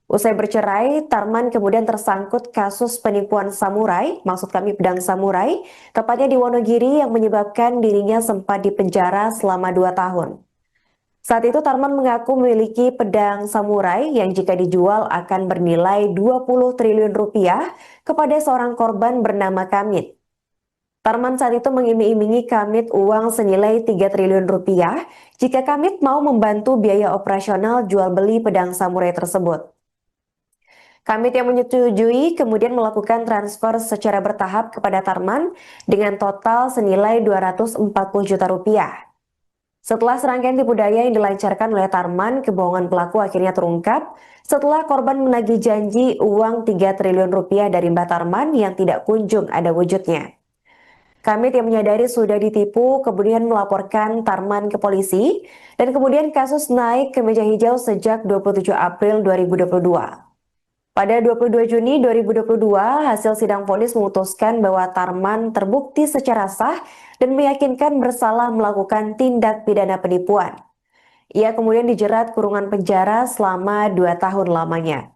Usai bercerai, Tarman kemudian tersangkut kasus penipuan samurai, maksud kami pedang samurai, tepatnya di Wonogiri yang menyebabkan dirinya sempat dipenjara selama 2 tahun. Saat itu Tarman mengaku memiliki pedang samurai yang jika dijual akan bernilai 20 triliun rupiah kepada seorang korban bernama Kamit. Tarman saat itu mengiming-imingi Kamit uang senilai 3 triliun rupiah jika Kamit mau membantu biaya operasional jual beli pedang samurai tersebut. Kamit yang menyetujui kemudian melakukan transfer secara bertahap kepada Tarman dengan total senilai 240 juta rupiah. Setelah serangkaian tipu daya yang dilancarkan oleh Tarman, kebohongan pelaku akhirnya terungkap setelah korban menagih janji uang 3 triliun rupiah dari Mbah Tarman yang tidak kunjung ada wujudnya. Kamit yang menyadari sudah ditipu kemudian melaporkan Tarman ke polisi dan kemudian kasus naik ke meja hijau sejak 27 April 2022. Pada 22 Juni 2022, hasil sidang vonis memutuskan bahwa Tarman terbukti secara sah dan meyakinkan bersalah melakukan tindak pidana penipuan. Ia kemudian dijerat kurungan penjara selama 2 tahun lamanya.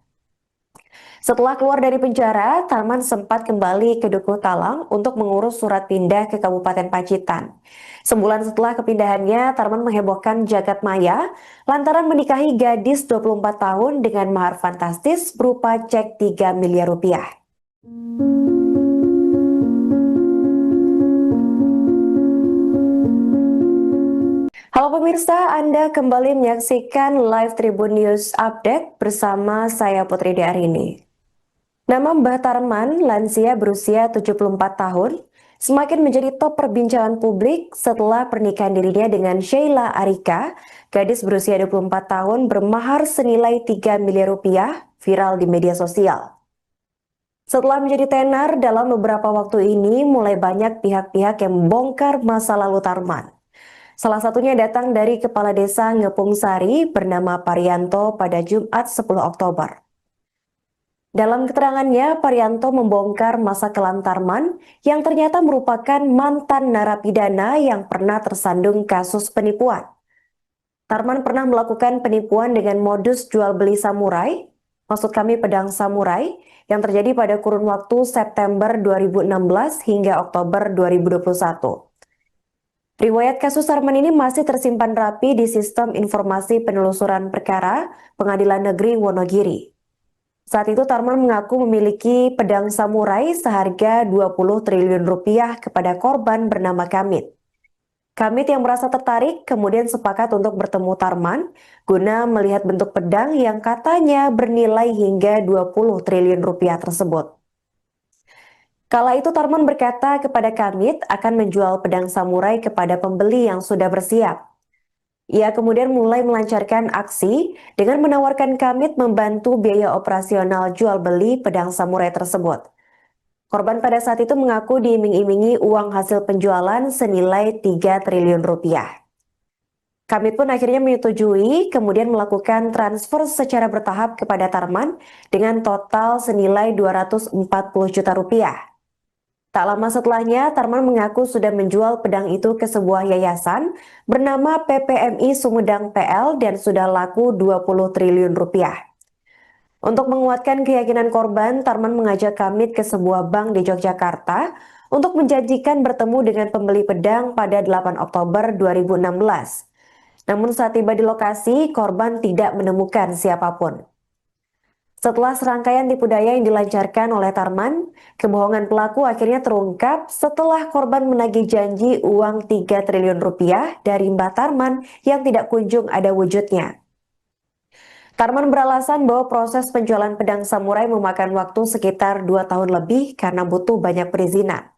Setelah keluar dari penjara, Tarman sempat kembali ke Dukuh Talang untuk mengurus surat pindah ke Kabupaten Pacitan. Sebulan setelah kepindahannya, Tarman menghebohkan jagat maya lantaran menikahi gadis 24 tahun dengan mahar fantastis berupa cek 3 miliar rupiah. Halo pemirsa, Anda kembali menyaksikan Live Tribun News Update bersama saya Putri Diarini. Nama Mbah Tarman, lansia berusia 74 tahun, semakin menjadi top perbincangan publik setelah pernikahan dirinya dengan Sheila Arika, gadis berusia 24 tahun bermahar senilai 3 miliar rupiah, viral di media sosial. Setelah menjadi tenar dalam beberapa waktu ini, mulai banyak pihak-pihak yang membongkar masa lalu Tarman. Salah satunya datang dari Kepala Desa Ngepung Sari bernama Parianto pada Jumat 10 Oktober. Dalam keterangannya, Parianto membongkar masa kelam Tarman yang ternyata merupakan mantan narapidana yang pernah tersandung kasus penipuan. Tarman pernah melakukan penipuan dengan modus jual beli samurai, maksud kami pedang samurai, yang terjadi pada kurun waktu September 2016 hingga Oktober 2021. Riwayat kasus Tarman ini masih tersimpan rapi di Sistem Informasi Penelusuran Perkara Pengadilan Negeri Wonogiri. Saat itu Tarman mengaku memiliki pedang samurai seharga 20 triliun rupiah kepada korban bernama Kamit. Kamit yang merasa tertarik kemudian sepakat untuk bertemu Tarman guna melihat bentuk pedang yang katanya bernilai hingga 20 triliun rupiah tersebut. Kala itu Tarman berkata kepada Kamit akan menjual pedang samurai kepada pembeli yang sudah bersiap. Ia kemudian mulai melancarkan aksi dengan menawarkan Kamit membantu biaya operasional jual beli pedang samurai tersebut. Korban pada saat itu mengaku diiming-imingi uang hasil penjualan senilai 3 triliun rupiah. Kamit pun akhirnya menyetujui, kemudian melakukan transfer secara bertahap kepada Tarman dengan total senilai 240 juta rupiah. Tak lama setelahnya, Tarman mengaku sudah menjual pedang itu ke sebuah yayasan bernama PPMI Sumedang PL dan sudah laku 20 triliun rupiah. Untuk menguatkan keyakinan korban, Tarman mengajak Kamit ke sebuah bank di Yogyakarta untuk menjanjikan bertemu dengan pembeli pedang pada 8 Oktober 2016. Namun saat tiba di lokasi, korban tidak menemukan siapapun. Setelah serangkaian tipu daya yang dilancarkan oleh Tarman, kebohongan pelaku akhirnya terungkap setelah korban menagih janji uang 3 triliun rupiah dari Mbah Tarman yang tidak kunjung ada wujudnya. Tarman beralasan bahwa proses penjualan pedang samurai memakan waktu sekitar 2 tahun lebih karena butuh banyak perizinan.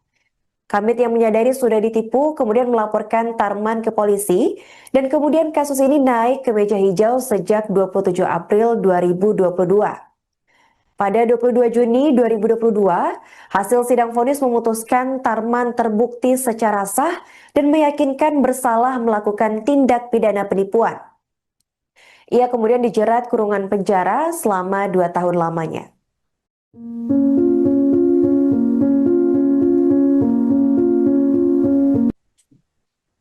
Kamit yang menyadari sudah ditipu kemudian melaporkan Tarman ke polisi dan kemudian kasus ini naik ke meja hijau sejak 27 April 2022. Pada 22 Juni 2022, hasil sidang vonis memutuskan Tarman terbukti secara sah dan meyakinkan bersalah melakukan tindak pidana penipuan. Ia kemudian dijerat kurungan penjara selama 2 tahun lamanya.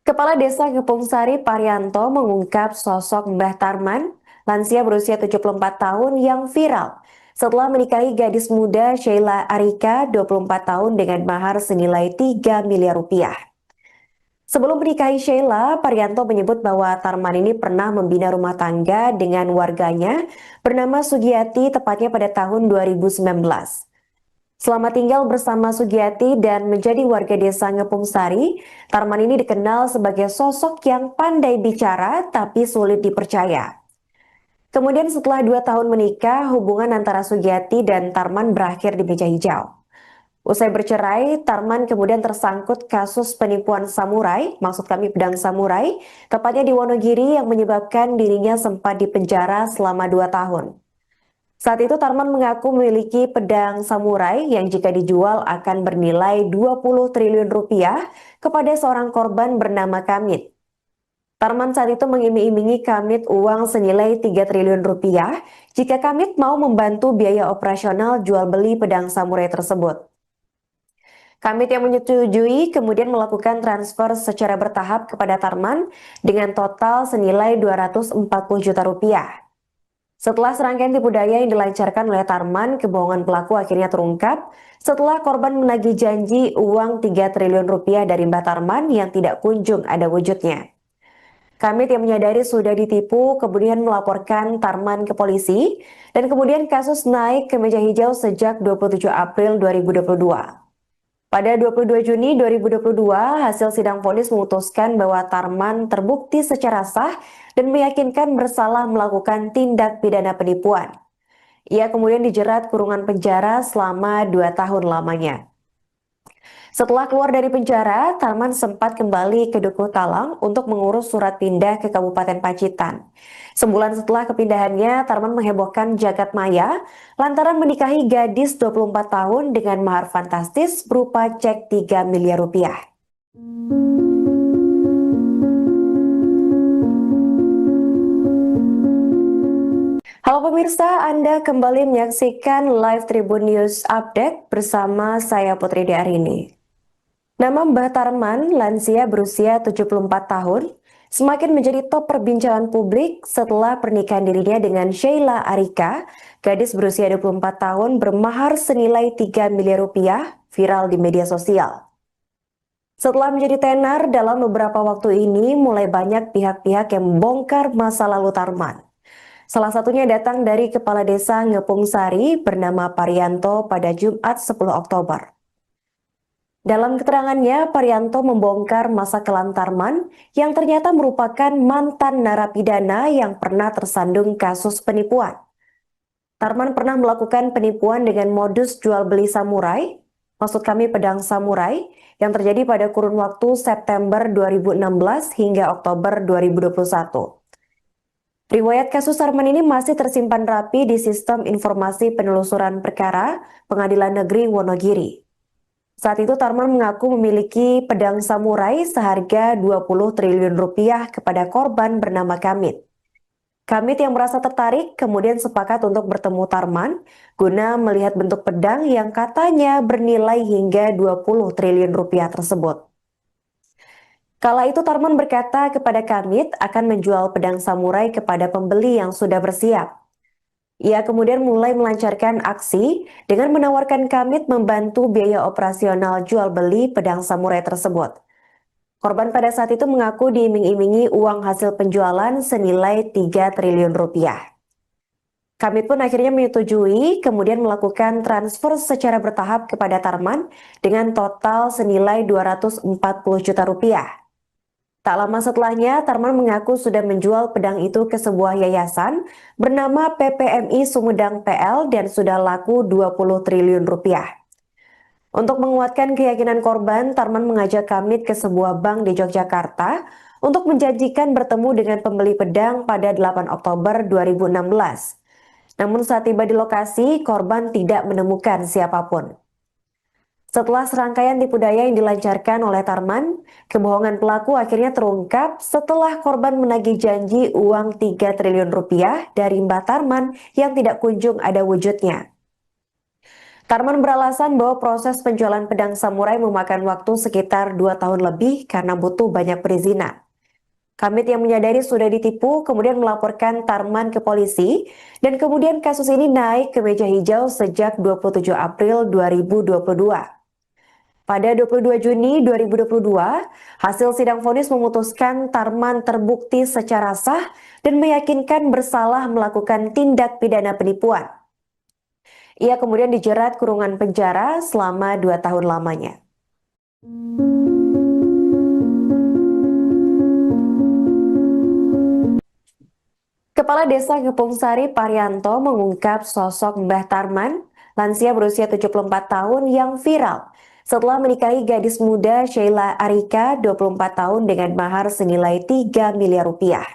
Kepala Desa Ngepung Sari Parianto mengungkap sosok Mbah Tarman, lansia berusia 74 tahun yang viral setelah menikahi gadis muda Sheila Arika 24 tahun dengan mahar senilai 3 miliar rupiah. Sebelum menikahi Sheila, Parianto menyebut bahwa Tarman ini pernah membina rumah tangga dengan warganya bernama Sugiyati tepatnya pada tahun 2019. Selama tinggal bersama Sugiyati dan menjadi warga desa Ngepung Sari, Tarman ini dikenal sebagai sosok yang pandai bicara tapi sulit dipercaya. Kemudian setelah 2 tahun menikah, hubungan antara Sugiyati dan Tarman berakhir di meja hijau. Usai bercerai, Tarman kemudian tersangkut kasus penipuan samurai, maksud kami pedang samurai, tepatnya di Wonogiri yang menyebabkan dirinya sempat dipenjara selama 2 tahun. Saat itu Tarman mengaku memiliki pedang samurai yang jika dijual akan bernilai 20 triliun rupiah kepada seorang korban bernama Kamit. Tarman saat itu mengiming-imingi Kamit uang senilai 3 triliun rupiah jika Kamit mau membantu biaya operasional jual beli pedang samurai tersebut. Kamit yang menyetujui kemudian melakukan transfer secara bertahap kepada Tarman dengan total senilai 240 juta rupiah. Setelah serangkaian tipu daya yang dilancarkan oleh Tarman, kebohongan pelaku akhirnya terungkap setelah korban menagih janji uang 3 triliun rupiah dari Mbah Tarman yang tidak kunjung ada wujudnya. Kamit yang menyadari sudah ditipu kemudian melaporkan Tarman ke polisi dan kemudian kasus naik ke meja hijau sejak 27 April 2022. Pada 22 Juni 2022, hasil sidang vonis memutuskan bahwa Tarman terbukti secara sah dan meyakinkan bersalah melakukan tindak pidana penipuan. Ia kemudian dijerat kurungan penjara selama 2 tahun lamanya. Setelah keluar dari penjara, Tarman sempat kembali ke Dukuh Talang untuk mengurus surat pindah ke Kabupaten Pacitan. Sebulan setelah kepindahannya, Tarman menghebohkan jagat maya lantaran menikahi gadis 24 tahun dengan mahar fantastis berupa cek 3 miliar rupiah. Halo pemirsa, Anda kembali menyaksikan live Tribun News Update bersama saya Putri Diarini. Nama Mbah Tarman, lansia berusia 74 tahun, semakin menjadi top perbincangan publik setelah pernikahan dirinya dengan Sheila Arika, gadis berusia 24 tahun bermahar senilai 3 miliar rupiah, viral di media sosial. Setelah menjadi tenar dalam beberapa waktu ini, mulai banyak pihak-pihak yang membongkar masa lalu Tarman. Salah satunya datang dari Kepala Desa Ngepung Sari bernama Parianto pada Jumat 10 Oktober. Dalam keterangannya, Parianto membongkar masa kelam Tarman yang ternyata merupakan mantan narapidana yang pernah tersandung kasus penipuan. Tarman pernah melakukan penipuan dengan modus jual beli samurai, maksud kami pedang samurai, yang terjadi pada kurun waktu September 2016 hingga Oktober 2021. Riwayat kasus Tarman ini masih tersimpan rapi di Sistem Informasi Penelusuran Perkara Pengadilan Negeri Wonogiri. Saat itu Tarman mengaku memiliki pedang samurai seharga 20 triliun rupiah kepada korban bernama Kamit. Kamit yang merasa tertarik kemudian sepakat untuk bertemu Tarman guna melihat bentuk pedang yang katanya bernilai hingga 20 triliun rupiah tersebut. Kala itu Tarman berkata kepada Kamit akan menjual pedang samurai kepada pembeli yang sudah bersiap. Ia kemudian mulai melancarkan aksi dengan menawarkan Kamit membantu biaya operasional jual beli pedang samurai tersebut. Korban pada saat itu mengaku diiming-imingi uang hasil penjualan senilai 3 triliun rupiah. Kamit pun akhirnya menyetujui, kemudian melakukan transfer secara bertahap kepada Tarman dengan total senilai 240 juta rupiah. Tak lama setelahnya, Tarman mengaku sudah menjual pedang itu ke sebuah yayasan bernama PPMI Sumedang PL dan sudah laku 20 triliun rupiah. Untuk menguatkan keyakinan korban, Tarman mengajak Kamit ke sebuah bank di Yogyakarta untuk menjanjikan bertemu dengan pembeli pedang pada 8 Oktober 2016. Namun saat tiba di lokasi, korban tidak menemukan siapapun. Setelah serangkaian tipu daya yang dilancarkan oleh Tarman, kebohongan pelaku akhirnya terungkap setelah korban menagih janji uang 3 triliun rupiah dari Mbah Tarman yang tidak kunjung ada wujudnya. Tarman beralasan bahwa proses penjualan pedang samurai memakan waktu sekitar 2 tahun lebih karena butuh banyak perizinan. Kamit yang menyadari sudah ditipu kemudian melaporkan Tarman ke polisi dan kemudian kasus ini naik ke meja hijau sejak 27 April 2022. Pada 22 Juni 2022, hasil sidang vonis memutuskan Tarman terbukti secara sah dan meyakinkan bersalah melakukan tindak pidana penipuan. Ia kemudian dijerat kurungan penjara selama 2 tahun lamanya. Kepala Desa Ngepung Sari Parianto mengungkap sosok Mbah Tarman, lansia berusia 74 tahun yang viral setelah menikahi gadis muda Sheila Arika 24 tahun dengan mahar senilai 3 miliar rupiah.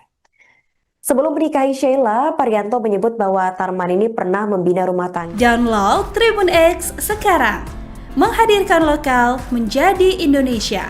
Sebelum menikahi Sheila, Parianto menyebut bahwa Tarman ini pernah membina rumah tangga. Download Tribun X sekarang, menghadirkan lokal menjadi Indonesia.